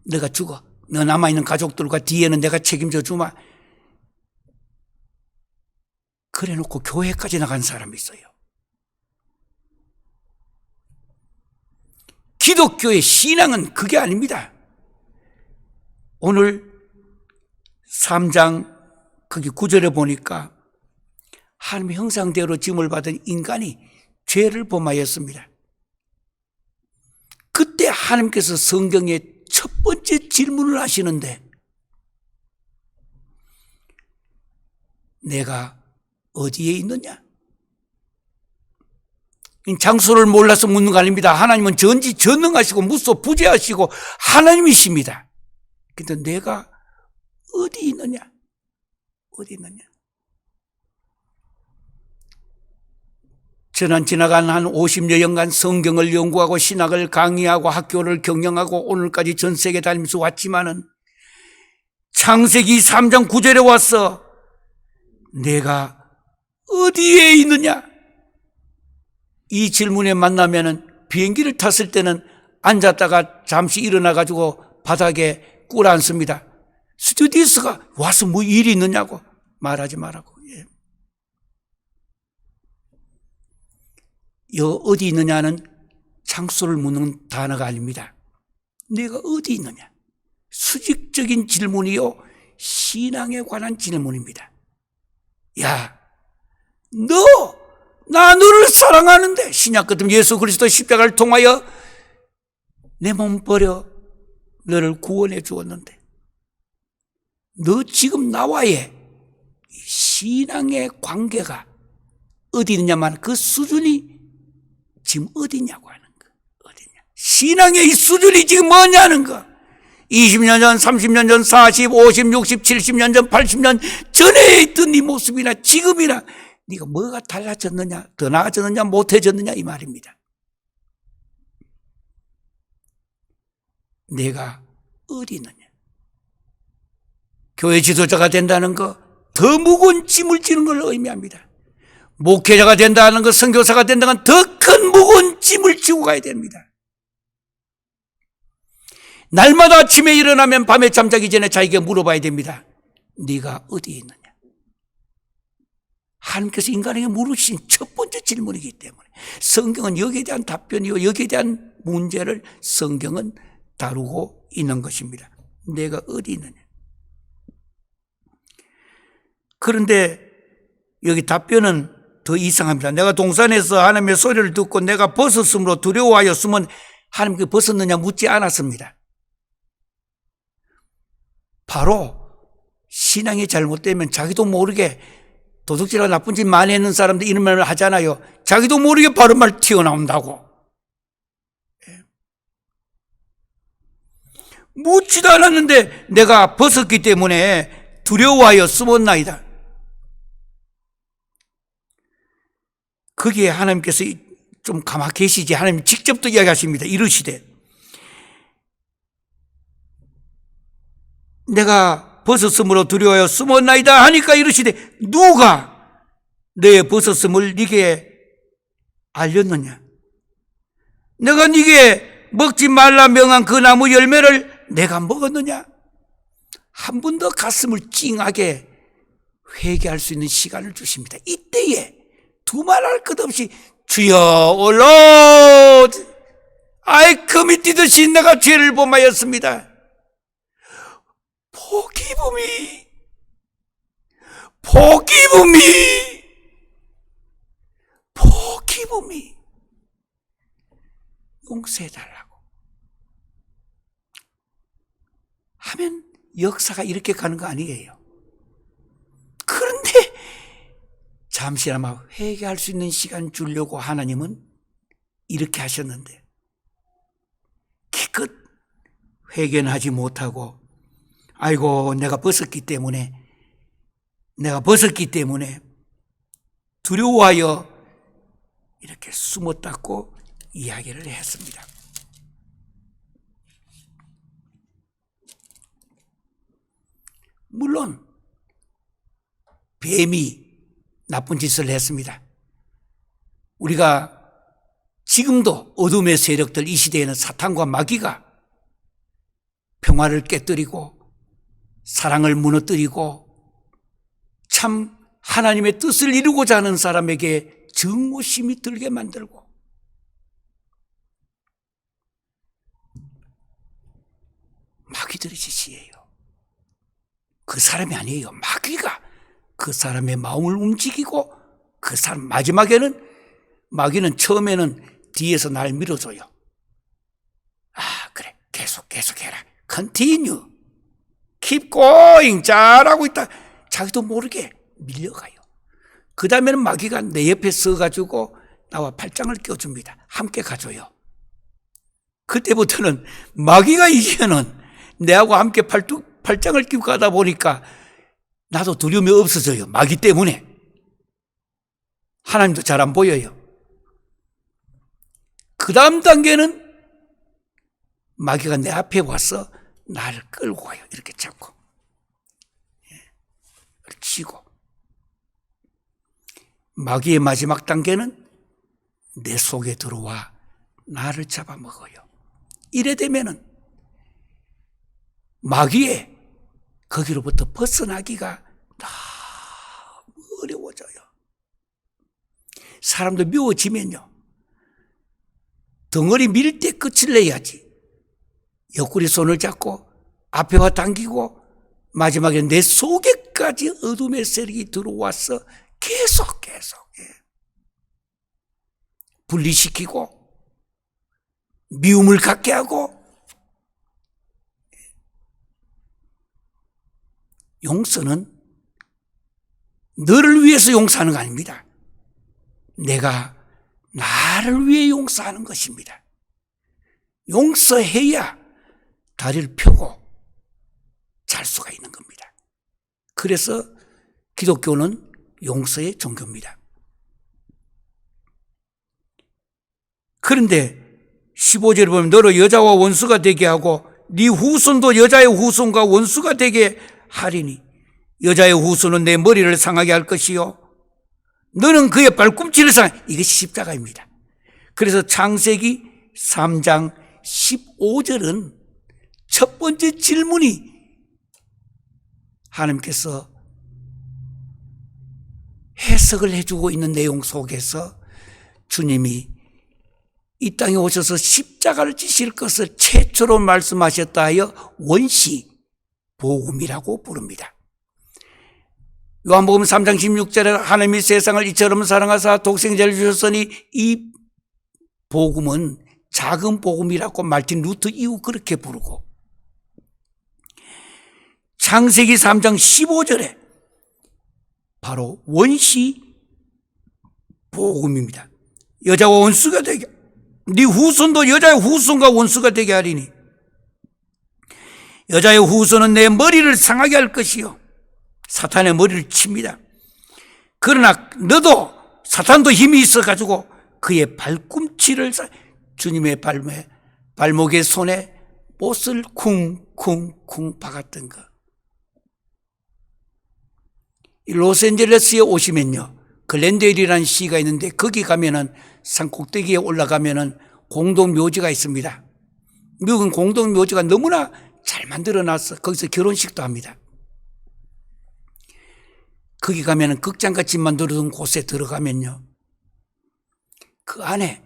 너가 죽어. 너 남아있는 가족들과 뒤에는 내가 책임져 주마. 그래 놓고 교회까지 나간 사람이 있어요. 기독교의 신앙은 그게 아닙니다. 오늘 3장 거기 9절에 보니까 하나님의 형상대로 지음을 받은 인간이 죄를 범하였습니다. 그때 하나님께서 성경에 첫 번째 질문을 하시는데 내가 어디에 있느냐? 장소를 몰라서 묻는 거 아닙니다. 하나님은 전지전능하시고 무소부재하시고 하나님이십니다. 근데 내가 어디 있느냐? 어디 있느냐? 저는 지나간 한 50여 년간 성경을 연구하고 신학을 강의하고 학교를 경영하고 오늘까지 전 세계 다니면서 왔지만은 창세기 3장 9절에 와서 내가 어디에 있느냐? 이 질문에 만나면은 비행기를 탔을 때는 앉았다가 잠시 일어나가지고 바닥에 꿇어앉습니다. 스튜디오스가 와서 뭐 일이 있느냐고 말하지 말라고. 예. 어디 있느냐는 창수를 묻는 단어가 아닙니다. 내가 어디 있느냐? 수직적인 질문이요, 신앙에 관한 질문입니다. 야, 나 너를 사랑하는데, 신약 같으면 예수 그리스도 십자가를 통하여 내 몸 버려 너를 구원해 주었는데, 너 지금 나와의 신앙의 관계가 어디 있느냐만 그 수준이 지금 어디냐고 하는 거. 어디냐? 신앙의 이 수준이 지금 뭐냐는 거. 20년 전, 30년 전, 40, 50, 60, 70년 전, 80년 전에 있던 네 모습이나 지금이나 네가 뭐가 달라졌느냐, 더 나아졌느냐, 못해졌느냐 이 말입니다. 내가 어디 있느냐. 교회 지도자가 된다는 거 더 무거운 짐을 지는 걸 의미합니다. 목회자가 된다는 것, 선교사가 된다는 건 더 큰 무거운 짐을 지고 가야 됩니다. 날마다 아침에 일어나면 밤에 잠자기 전에 자기에게 물어봐야 됩니다. 네가 어디에 있느냐? 하나님께서 인간에게 물으신 첫 번째 질문이기 때문에 성경은 여기에 대한 답변이요, 여기에 대한 문제를 성경은 다루고 있는 것입니다. 내가 어디 있느냐? 그런데 여기 답변은 더 이상합니다. 내가 동산에서 하나님의 소리를 듣고 내가 벗었으므로 두려워하였으면 하나님께 벗었느냐 묻지 않았습니다. 바로 신앙이 잘못되면 자기도 모르게 도둑질하고 나쁜 짓 많이 했는 사람들 이런 말을 하잖아요. 자기도 모르게 바른 말 튀어나온다고. 묻지도 않았는데 내가 벗었기 때문에 두려워하여 숨었나이다. 거기에 하나님께서 좀 가만 계시지, 하나님 직접 또 이야기하십니다. 이르시되 내가 벗었으므로 두려워하여 숨었나이다 하니까 이르시되 누가 내 벗었음을 네게 알렸느냐? 내가 네게 먹지 말라 명한 그 나무 열매를 내가 먹었느냐? 한 번 더 가슴을 찡하게 회개할 수 있는 시간을 주십니다. 이때에 두말할 것 없이 주여 올로 I committed sin, 내가 죄를 범하였습니다. 포기범이 용서해달라고 하면 역사가 이렇게 가는 거 아니에요. 그런데 잠시나마 회개할 수 있는 시간 주려고 하나님은 이렇게 하셨는데 기껏 회개는 하지 못하고 아이고 내가 벗었기 때문에 두려워하여 이렇게 숨었다고 이야기를 했습니다. 물론 뱀이 나쁜 짓을 했습니다. 우리가 지금도 어둠의 세력들, 이 시대에는 사탄과 마귀가 평화를 깨뜨리고 사랑을 무너뜨리고 참 하나님의 뜻을 이루고자 하는 사람에게 증오심이 들게 만들고 마귀들의 짓이에요. 그 사람이 아니에요. 마귀가 그 사람의 마음을 움직이고 그 사람 마지막에는 마귀는 처음에는 뒤에서 날 밀어줘요. 아 그래 계속해라. Continue. Keep going. 잘하고 있다. 자기도 모르게 밀려가요. 그 다음에는 마귀가 내 옆에 서가지고 나와 팔짱을 껴줍니다. 함께 가줘요. 그때부터는 마귀가 이제는 내하고 함께 팔짱을 끼고 가다 보니까 나도 두려움이 없어져요. 마귀 때문에. 하나님도 잘 안 보여요. 그 다음 단계는 마귀가 내 앞에 와서 나를 끌고 가요. 이렇게 잡고. 치고. 마귀의 마지막 단계는 내 속에 들어와 나를 잡아먹어요. 이래 되면은 마귀의 거기로부터 벗어나기가 너무 어려워져요. 사람도 미워지면요, 덩어리 밀 때 끝을 내야지. 옆구리 손을 잡고 앞에 와 당기고 마지막에 내 속에까지 어둠의 세력이 들어와서 계속 분리시키고 미움을 갖게 하고. 용서는 너를 위해서 용서하는 거 아닙니다. 내가 나를 위해 용서하는 것입니다. 용서해야 다리를 펴고 잘 수가 있는 겁니다. 그래서 기독교는 용서의 종교입니다. 그런데 15절에 보면 너로 여자와 원수가 되게 하고 네 후손도 여자의 후손과 원수가 되게 하리니 여자의 후손은 내 머리를 상하게 할 것이요 너는 그의 발꿈치를 상하게. 이것이 십자가입니다. 그래서 창세기 3장 15절은 첫 번째 질문이 하나님께서 해석을 해주고 있는 내용 속에서 주님이 이 땅에 오셔서 십자가를 지실 것을 최초로 말씀하셨다 하여 원시 복음이라고 부릅니다. 요한복음 3장 16절에 하나님이 세상을 이처럼 사랑하사 독생자를 주셨으니 이 복음은 작은 복음이라고 말틴 루터 이후 그렇게 부르고, 창세기 3장 15절에 바로 원시 복음입니다. 여자와 원수가 되게, 네 후손도 여자의 후손과 원수가 되게 하리니 여자의 후손은 내 머리를 상하게 할 것이요 사탄의 머리를 칩니다. 그러나 너도 사탄도 힘이 있어가지고 그의 발꿈치를, 주님의 발목에 손에 못을 쿵쿵쿵 박았던 것. 로스앤젤레스에 오시면요, 글렌데일이라는 시가 있는데 거기 가면은 산 꼭대기에 올라가면은 공동묘지가 있습니다. 미국은 공동묘지가 너무나 잘 만들어놨어. 거기서 결혼식도 합니다. 거기 가면은 극장같이 만들어둔 곳에 들어가면요, 그 안에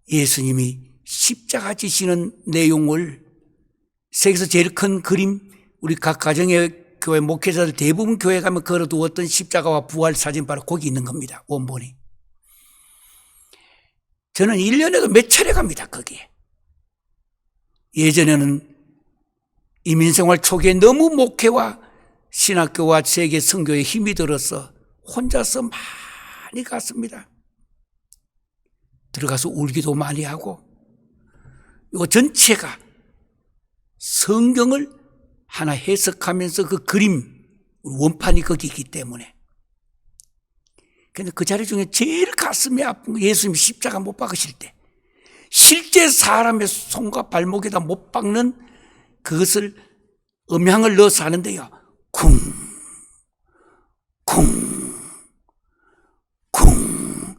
예수님이 십자가 지시는 내용을, 세계에서 제일 큰 그림, 우리 각 가정의 교회 목회자들 대부분 교회 가면 걸어두었던 십자가와 부활 사진 바로 거기 있는 겁니다. 원본이. 저는 1년에도 몇 차례 갑니다. 거기에. 예전에는 이민생활 초기에 너무 목회와 신학교와 세계 선교에 힘이 들어서 혼자서 많이 갔습니다. 들어가서 울기도 많이 하고, 이거 전체가 성경을 하나 해석하면서 그 그림, 원판이 거기 있기 때문에. 근데 그 자리 중에 제일 가슴이 아픈 거, 예수님 십자가 못 박으실 때 실제 사람의 손과 발목에다 못 박는 그것을 음향을 넣어서 하는데요, 쿵 쿵 쿵,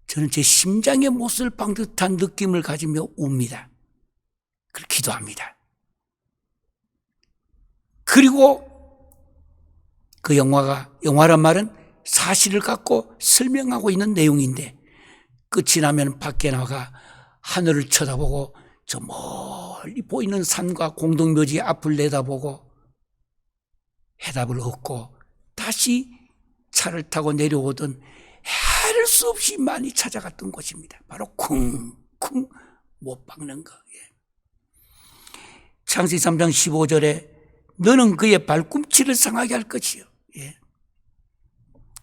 저는 제 심장에 못을 박는 듯한 느낌을 가지며 웁니다. 그리고 기도합니다. 그리고 그 영화란 말은 사실을 갖고 설명하고 있는 내용인데, 끝이 나면 밖에 나가 하늘을 쳐다보고 저 멀리 보이는 산과 공동묘지 앞을 내다보고 해답을 얻고 다시 차를 타고 내려오던 헤아릴 수 없이 많이 찾아갔던 곳입니다. 바로 쿵쿵 못 박는 거. 창세기 3장 15절에 너는 그의 발꿈치를 상하게 할 것이요.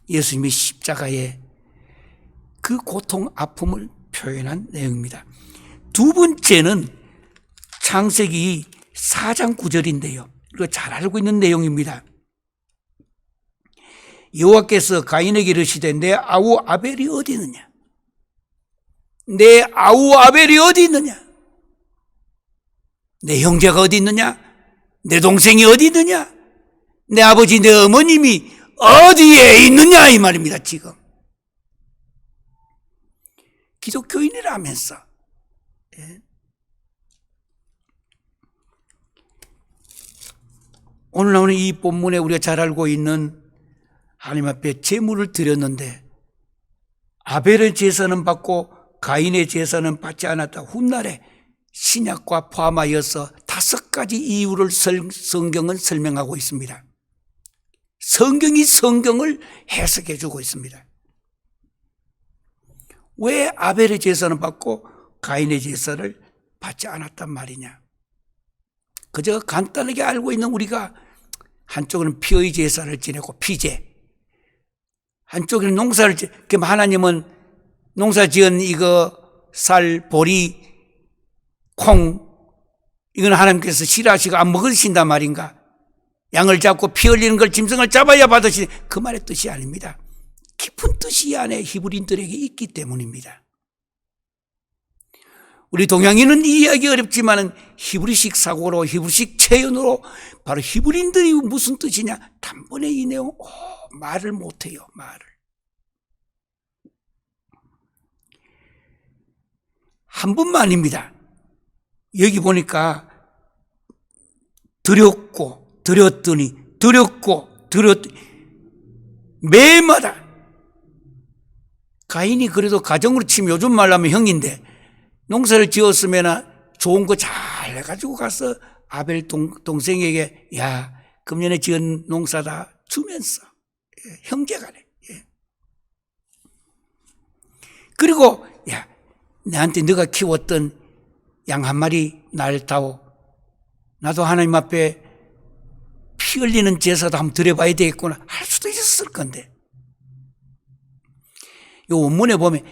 예수님이 십자가의 그 고통, 아픔을 표현한 내용입니다. 두 번째는 창세기 4장 9절인데요. 이거 잘 알고 있는 내용입니다. 여호와께서 가인에게 이르시되 내 아우 아벨이 어디 있느냐? 내 아우 아벨이 어디 있느냐? 내 형제가 어디 있느냐? 내 동생이 어디 있느냐? 내 아버지 내 어머님이 어디에 있느냐 이 말입니다. 지금 기독교인이라면서 오늘 나오는 이 본문에 우리가 잘 알고 있는 하나님 앞에 제물을 드렸는데 아벨의 제사는 받고 가인의 제사는 받지 않았다. 훗날에 신약과 포함하여서 5가지 이유를 성경은 설명하고 있습니다. 성경이 성경을 해석해 주고 있습니다. 왜 아벨의 제사는 받고 가인의 제사를 받지 않았단 말이냐? 그저 간단하게 알고 있는 우리가 한쪽은 피의 제사를 지내고 피제, 한쪽에는 농사를 그럼 하나님은 농사 지은 이거 쌀, 보리, 콩 이건 하나님께서 싫어하시고 안 먹으신단 말인가? 양을 잡고 피 흘리는 걸 짐승을 잡아야 받으시는 그 말의 뜻이 아닙니다. 깊은 뜻이 이 안에 히브리인들에게 있기 때문입니다. 우리 동양인은 이해하기 어렵지만 히브리식 사고로 히브리식 체현으로 바로 히브리인들이 무슨 뜻이냐 단번에 이 내용 말을 못해요. 말을 한 번만입니다. 여기 보니까 드렸고 드렸더니 드렸고 드렸더니 매마다 가인이 그래도 가정으로 치면 요즘 말로 하면 형인데 농사를 지었으면 좋은 거 잘 해가지고 가서 아벨 동생에게 야 금년에 지은 농사다 주면서 형제간에 그리고 야 내한테 네가 키웠던 양 한 마리 날 다오 나도 하나님 앞에 피 흘리는 제사도 한번 드려봐야 되겠구나 할 수도 있었을 건데 이 원문에 보면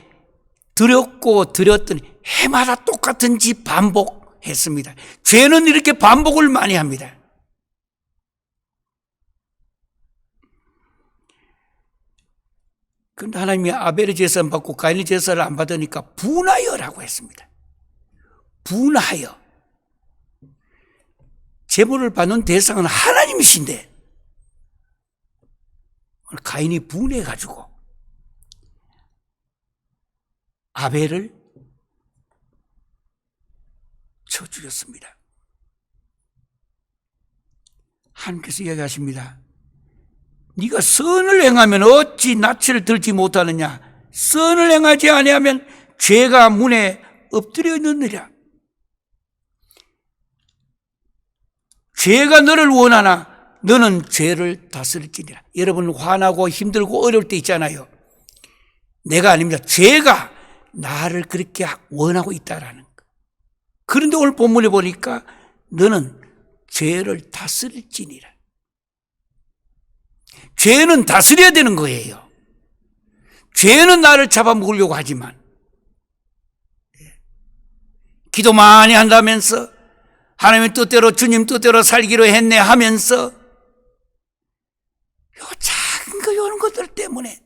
드렸고 드렸더니 해마다 똑같은 짓 반복했습니다. 죄는 이렇게 반복을 많이 합니다. 그런데 하나님이 아벨의 제사를 받고 가인의 제사를 안 받으니까 분하여라고 했습니다. 분하여. 제물을 받는 대상은 하나님이신데 가인이 분해가지고 아벨을 쳐 죽였습니다. 하나님께서 이야기하십니다. 네가 선을 행하면 어찌 낯을 들지 못하느냐? 선을 행하지 아니하면 죄가 문에 엎드려 있느니라. 죄가 너를 원하나 너는 죄를 다스릴지니라. 여러분 화나고 힘들고 어려울 때 있잖아요. 내가 아닙니다. 죄가 나를 그렇게 원하고 있다라는 거. 그런데 오늘 본문에 보니까 너는 죄를 다스릴지니라. 죄는 다스려야 되는 거예요. 죄는 나를 잡아먹으려고 하지만 기도 많이 한다면서 하나님의 뜻대로 주님 뜻대로 살기로 했네 하면서 요 작은 거 이런 것들 때문에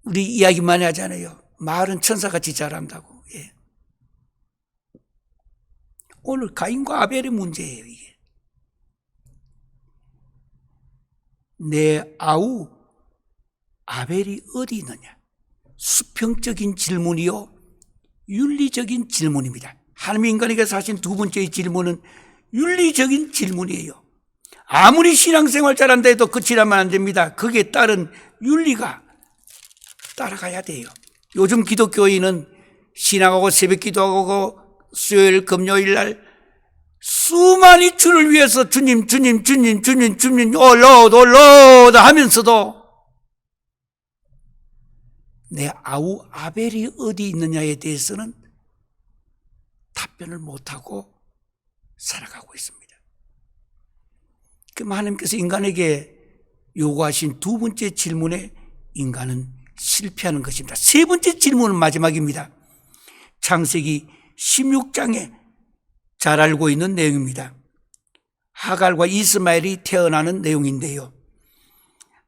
우리 이야기 많이 하잖아요. 말은 천사같이 잘한다고. 예. 오늘 가인과 아벨의 문제예요. 이게. 내 아우 아벨이 어디 있느냐? 수평적인 질문이요 윤리적인 질문입니다. 하나님 인간에게 하신 두 번째 질문은 윤리적인 질문이에요. 아무리 신앙생활 잘한다 해도 끝이라면 안 됩니다. 거기에 따른 윤리가 따라가야 돼요. 요즘 기독교인은 신앙하고 새벽 기도하고 수요일 금요일 날 수많은 주를 위해서 주님 올라오다 하면서도 내 아우 아벨이 어디 있느냐에 대해서는 답변을 못하고 살아가고 있습니다. 그럼 하나님께서 인간에게 요구하신 두 번째 질문에 인간은 실패하는 것입니다. 세 번째 질문은 마지막입니다. 창세기 16장에 잘 알고 있는 내용입니다. 하갈과 이스마엘이 태어나는 내용인데요.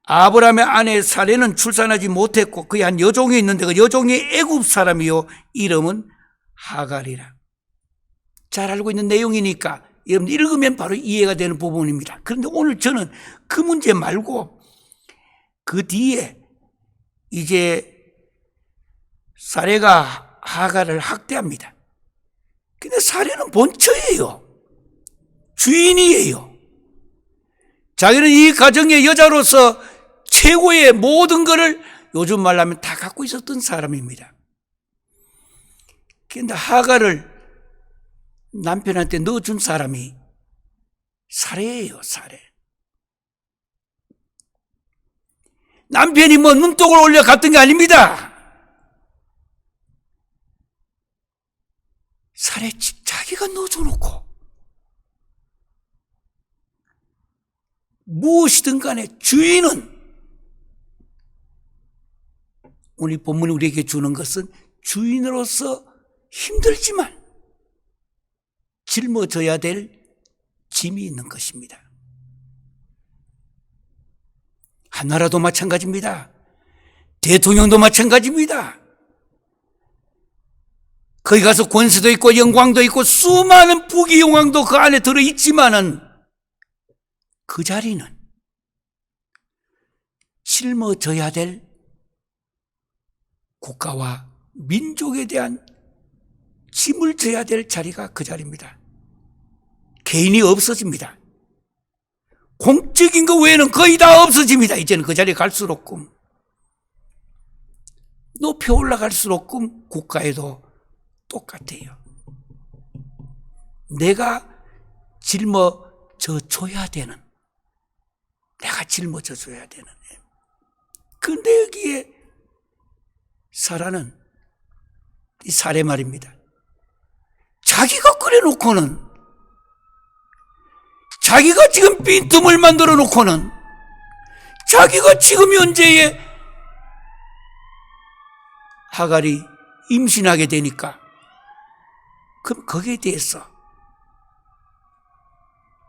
아브라함의 아내 사레는 출산하지 못했고 그의 한 여종이 있는데 그 여종이 애굽 사람이요 이름은 하갈이라. 잘 알고 있는 내용이니까 여러분 읽으면 바로 이해가 되는 부분입니다. 그런데 오늘 저는 그 문제 말고 그 뒤에 이제 사레가 하갈을 학대합니다. 근데 사레는 본처예요. 주인이에요. 자기는 이 가정의 여자로서 최고의 모든 것을 요즘 말로 하면 다 갖고 있었던 사람입니다. 그런데 하갈을 남편한테 넣어준 사람이 사레예요, 사레. 남편이 뭐 눈독을 올려 갔던 게 아닙니다. 사레 자기가 넣어줘놓고 무엇이든 간에 주인은 오늘 본문이 우리에게 주는 것은 주인으로서 힘들지만 짊어져야 될 짐이 있는 것입니다. 한 나라도 마찬가지입니다. 대통령도 마찬가지입니다. 거기 가서 권세도 있고 영광도 있고 수많은 부귀 영광도 그 안에 들어있지만은 그 자리는 짊어져야 될 국가와 민족에 대한 짐을 져야 될 자리가 그 자리입니다. 개인이 없어집니다. 공적인 것 외에는 거의 다 없어집니다. 이제는 그 자리에 갈수록 높이 올라갈수록 국가에도 똑같아요. 내가 짊어져 줘야 되는, 내가 짊어져 줘야 되는. 그런데 여기에 사라는 이 사례 말입니다. 자기가 끓여놓고는, 자기가 지금 빈틈을 만들어 놓고는, 자기가 지금 현재에 하갈이 임신하게 되니까 그럼 거기에 대해서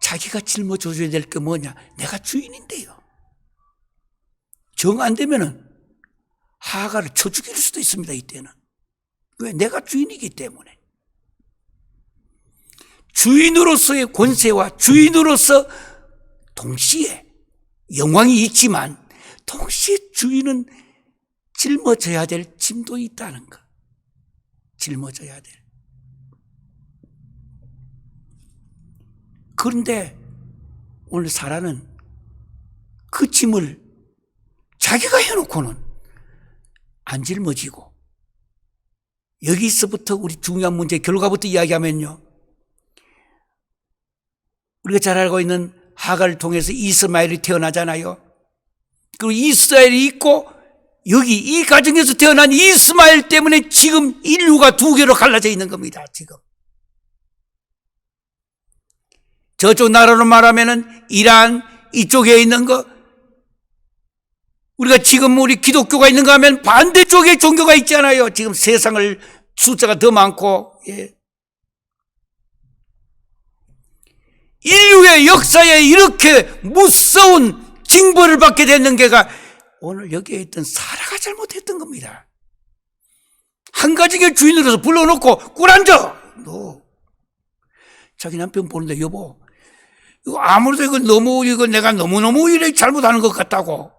자기가 짊어져줘야 될 게 뭐냐? 내가 주인인데요. 정 안 되면은 하갈을 쳐 죽일 수도 있습니다. 이때는. 왜? 내가 주인이기 때문에. 주인으로서의 권세와 주인으로서 동시에 영광이 있지만 동시에 주인은 짊어져야 될 짐도 있다는 것. 짊어져야 될. 그런데 오늘 사라는 그 짐을 자기가 해놓고는 안 짊어지고, 여기서부터 우리 중요한 문제 결과부터 이야기하면요, 우리가 잘 알고 있는 하갈을 통해서 이스마엘이 태어나잖아요. 그리고 이스라엘이 있고 여기 이 가정에서 태어난 이스마엘 때문에 지금 인류가 두 개로 갈라져 있는 겁니다. 지금 저쪽 나라로 말하면은 이란 이쪽에 있는 거, 우리가 지금 우리 기독교가 있는가 하면 반대쪽에 종교가 있잖아요. 지금 세상을 숫자가 더 많고, 인류의 역사에 이렇게 무서운 징벌을 받게 되는 게가 오늘 여기에 있던 사라가 잘못했던 겁니다. 한 가정의 주인으로서 불러놓고 꿀앉아. 너 자기 남편 보는데, 여보, 이거 아무래도 이거 내가 너무너무 이래 잘못하는 것 같다고.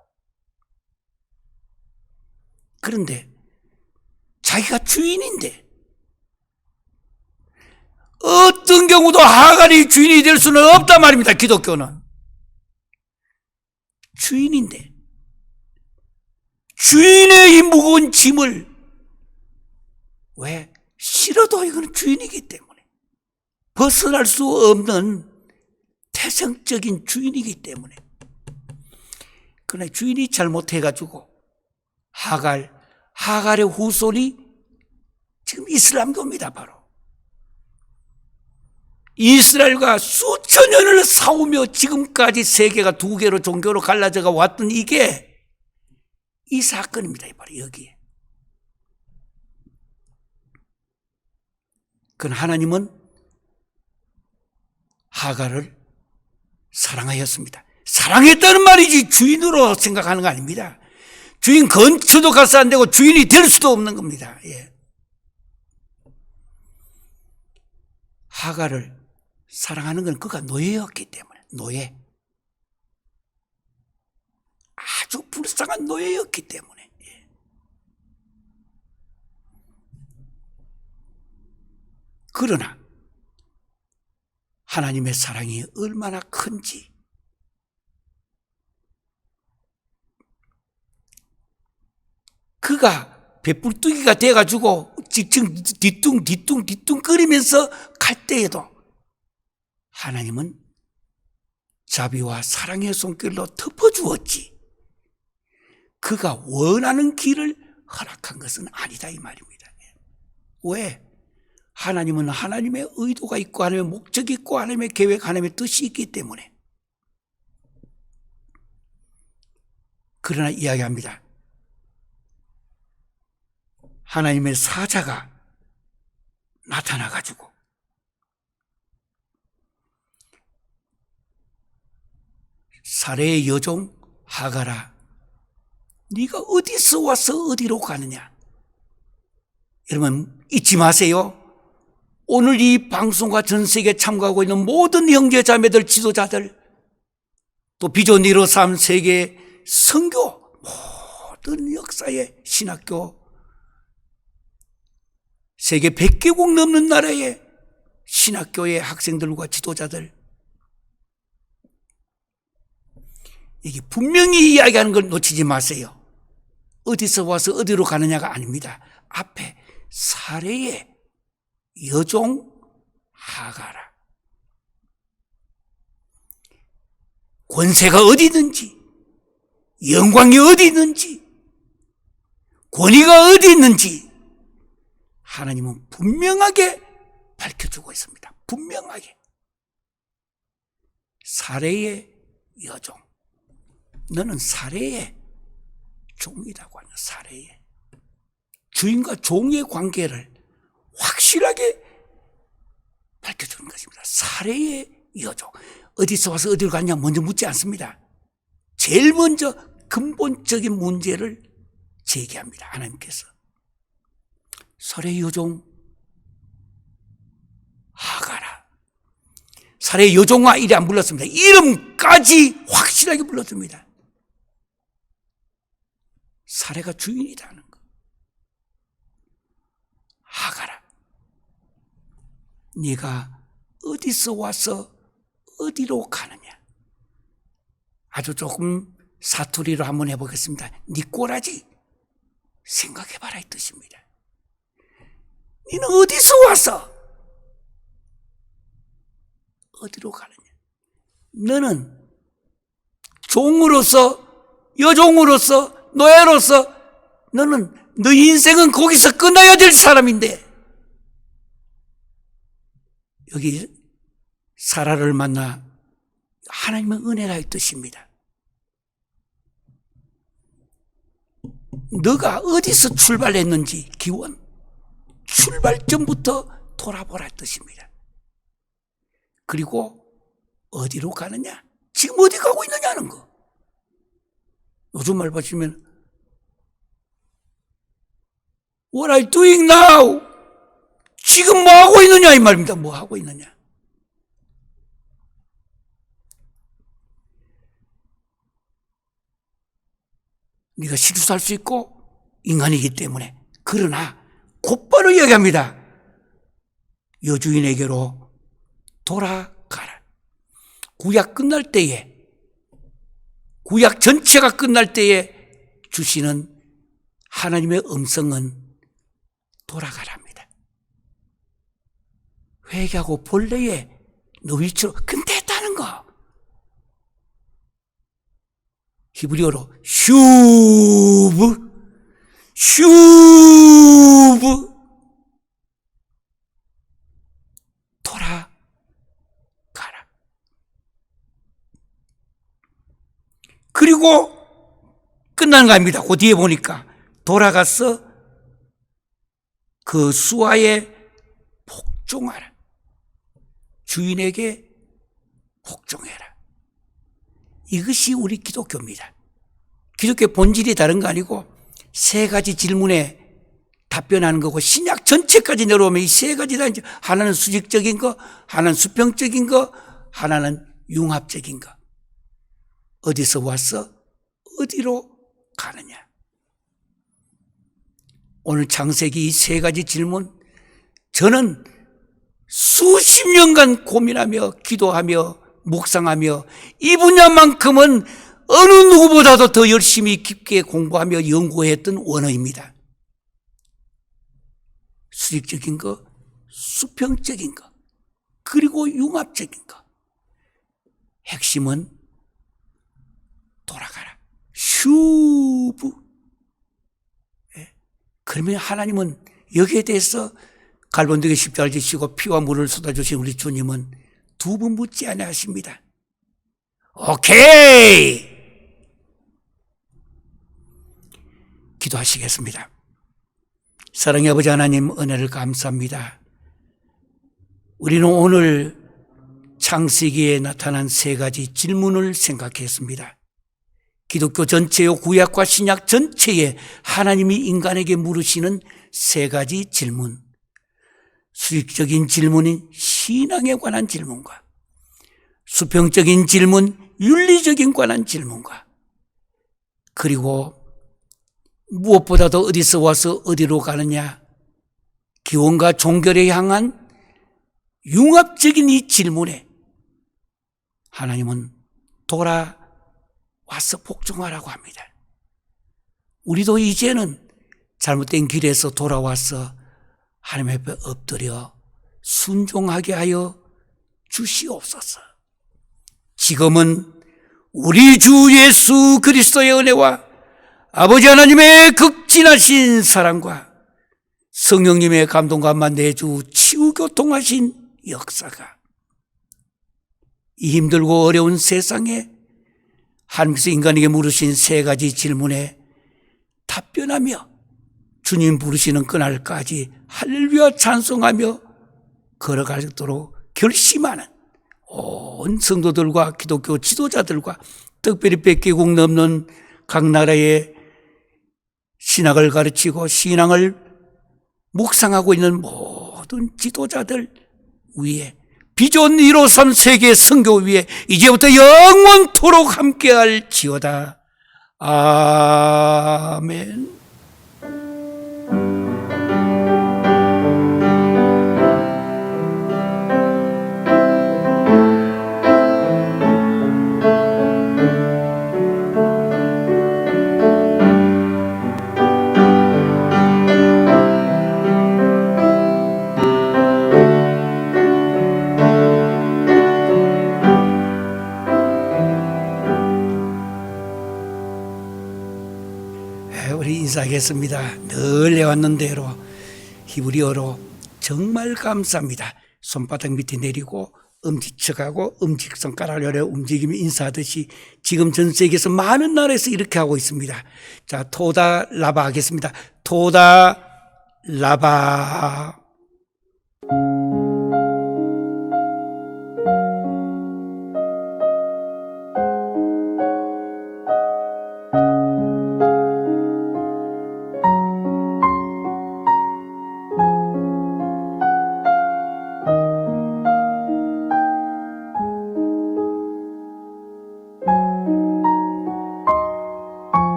그런데 자기가 주인인데 어떤 경우도 하갈이 주인이 될 수는 없단 말입니다. 기독교는 주인인데 주인의 이 무거운 짐을, 왜? 싫어도 이거는 주인이기 때문에, 벗어날 수 없는 태생적인 주인이기 때문에. 그러나 주인이 잘못해가지고 하갈의 후손이 지금 이슬람교입니다. 바로 이스라엘과 수천 년을 싸우며 지금까지 세계가 두 개로 종교로 갈라져가 왔던 이게 이 사건입니다. 바로 여기에. 그건 하나님은 하갈을 사랑하였습니다. 사랑했다는 말이지 주인으로 생각하는 거 아닙니다. 주인 근처도 가서 안 되고 주인이 될 수도 없는 겁니다. 예. 하갈을 사랑하는 건 그가 노예였기 때문에, 노예. 아주 불쌍한 노예였기 때문에. 예. 그러나 하나님의 사랑이 얼마나 큰지 그가 배불뚝이가 돼가지고 지금 뒤뚱 거리면서 갈 때에도 하나님은 자비와 사랑의 손길로 덮어주었지 그가 원하는 길을 허락한 것은 아니다 이 말입니다. 왜? 하나님은 하나님의 의도가 있고 하나님의 목적이 있고 하나님의 계획, 하나님의 뜻이 있기 때문에. 그러나 이야기합니다. 하나님의 사자가 나타나가지고 사레의 여종 하갈아, 네가 어디서 와서 어디로 가느냐? 여러분 잊지 마세요. 오늘 이 방송과 전 세계에 참가하고 있는 모든 형제 자매들, 지도자들, 또 비전 153 세계 선교 모든 역사의 신학교, 세계 100개국 넘는 나라의 신학교의 학생들과 지도자들, 이게 분명히 이야기하는 걸 놓치지 마세요. 어디서 와서 어디로 가느냐가 아닙니다. 앞에 사레의 여종 하갈아, 권세가 어디 있는지, 영광이 어디 있는지, 권위가 어디 있는지 하나님은 분명하게 밝혀주고 있습니다. 분명하게. 사레의 여종, 너는 사레의 종이라고 하는, 사레의 주인과 종의 관계를 확실하게 밝혀주는 것입니다. 사레의 여종. 어디서 와서 어디로 갔냐 먼저 묻지 않습니다. 제일 먼저 근본적인 문제를 제기합니다. 하나님께서. 사레의 여종 하갈아. 사레의 여종아 이래 안 불렀습니다. 이름까지 확실하게 불렀습니다. 사레가 주인이라는 것. 하갈아, 네가 어디서 와서 어디로 가느냐? 아주 조금 사투리로 한번 해보겠습니다. 네 꼬라지 생각해봐라 이 뜻입니다. 너는 어디서 와서 어디로 가느냐? 너는 종으로서, 여종으로서, 노예로서 너는 너 인생은 거기서 끝나야 될 사람인데, 여기 사라를 만나 하나님의 은혜라 이 뜻입니다. 너가 어디서 출발했는지 기원, 출발점부터 돌아보라 이 뜻입니다. 그리고 어디로 가느냐? 지금 어디 가고 있느냐는 거. 요즘 말 보시면 What are you doing now? 지금 뭐 하고 있느냐 이 말입니다. 뭐 하고 있느냐? 네가 실수할 수 있고 인간이기 때문에. 그러나 곧바로 이야기합니다. 여주인에게로 돌아가라. 구약 끝날 때에, 구약 전체가 끝날 때에 주시는 하나님의 음성은 돌아가랍니다. 회개하고 본래의 너 위치로 근대했다는 거. 히브리어로 슈브 돌아가라. 그리고 끝나는 거 아닙니다. 그 뒤에 보니까 돌아가서 그 수하의 복종하라. 주인에게 복종해라. 이것이 우리 기독교입니다. 기독교의 본질이 다른 거 아니고 세 가지 질문에 답변하는 거고, 신약 전체까지 내려오면 이 세 가지다. 하나는 수직적인 거, 하나는 수평적인 거, 하나는 융합적인 거. 어디서 왔어? 어디로 가느냐? 오늘 창세기 이 세 가지 질문, 저는 수십 년간 고민하며 기도하며 묵상하며 이 분야만큼은 어느 누구보다도 더 열심히 깊게 공부하며 연구했던 원어입니다. 수직적인 거, 수평적인 거, 그리고 융합적인 거. 핵심은 돌아가라. 슈브. 그러면 하나님은 여기에 대해서 갈본드게 십자가를 지시고 피와 물을 쏟아주신 우리 주님은 두 번 묻지 아니하십니다. 오케이! 기도하시겠습니다. 사랑의 아버지 하나님, 은혜를 감사합니다. 우리는 오늘 창세기에 나타난 세 가지 질문을 생각했습니다. 기독교 전체요, 구약과 신약 전체에 하나님이 인간에게 물으시는 세 가지 질문. 수직적인 질문인 신앙에 관한 질문과 수평적인 질문, 윤리적인 관한 질문과, 그리고 무엇보다도 어디서 와서 어디로 가느냐, 기원과 종교를 향한 융합적인 이 질문에 하나님은 돌아와서 복종하라고 합니다. 우리도 이제는 잘못된 길에서 돌아와서 하나님 앞에 엎드려 순종하게 하여 주시옵소서. 지금은 우리 주 예수 그리스도의 은혜와 아버지 하나님의 극진하신 사랑과 성령님의 감동과 만내주 치유교통하신 역사가 이 힘들고 어려운 세상에 하나님께서 인간에게 물으신 세 가지 질문에 답변하며 주님 부르시는 그날까지 할렐루야 찬송하며 걸어가도록 결심하는 온 성도들과 기독교 지도자들과 특별히 100개국 넘는 각 나라의 신학을 가르치고 신앙을 묵상하고 있는 모든 지도자들 위에, 비전 153 세계 선교 위에 이제부터 영원토록 함께할 지어다. 아멘. 우리 인사하겠습니다. 늘 해왔는 대로 히브리어로 정말 감사합니다. 손바닥 밑에 내리고 엄지척하고 엄지손가락을 움직이며 인사하듯이 지금 전 세계에서 많은 나라에서 이렇게 하고 있습니다. 자, 토다 라바 하겠습니다. 토다 라바.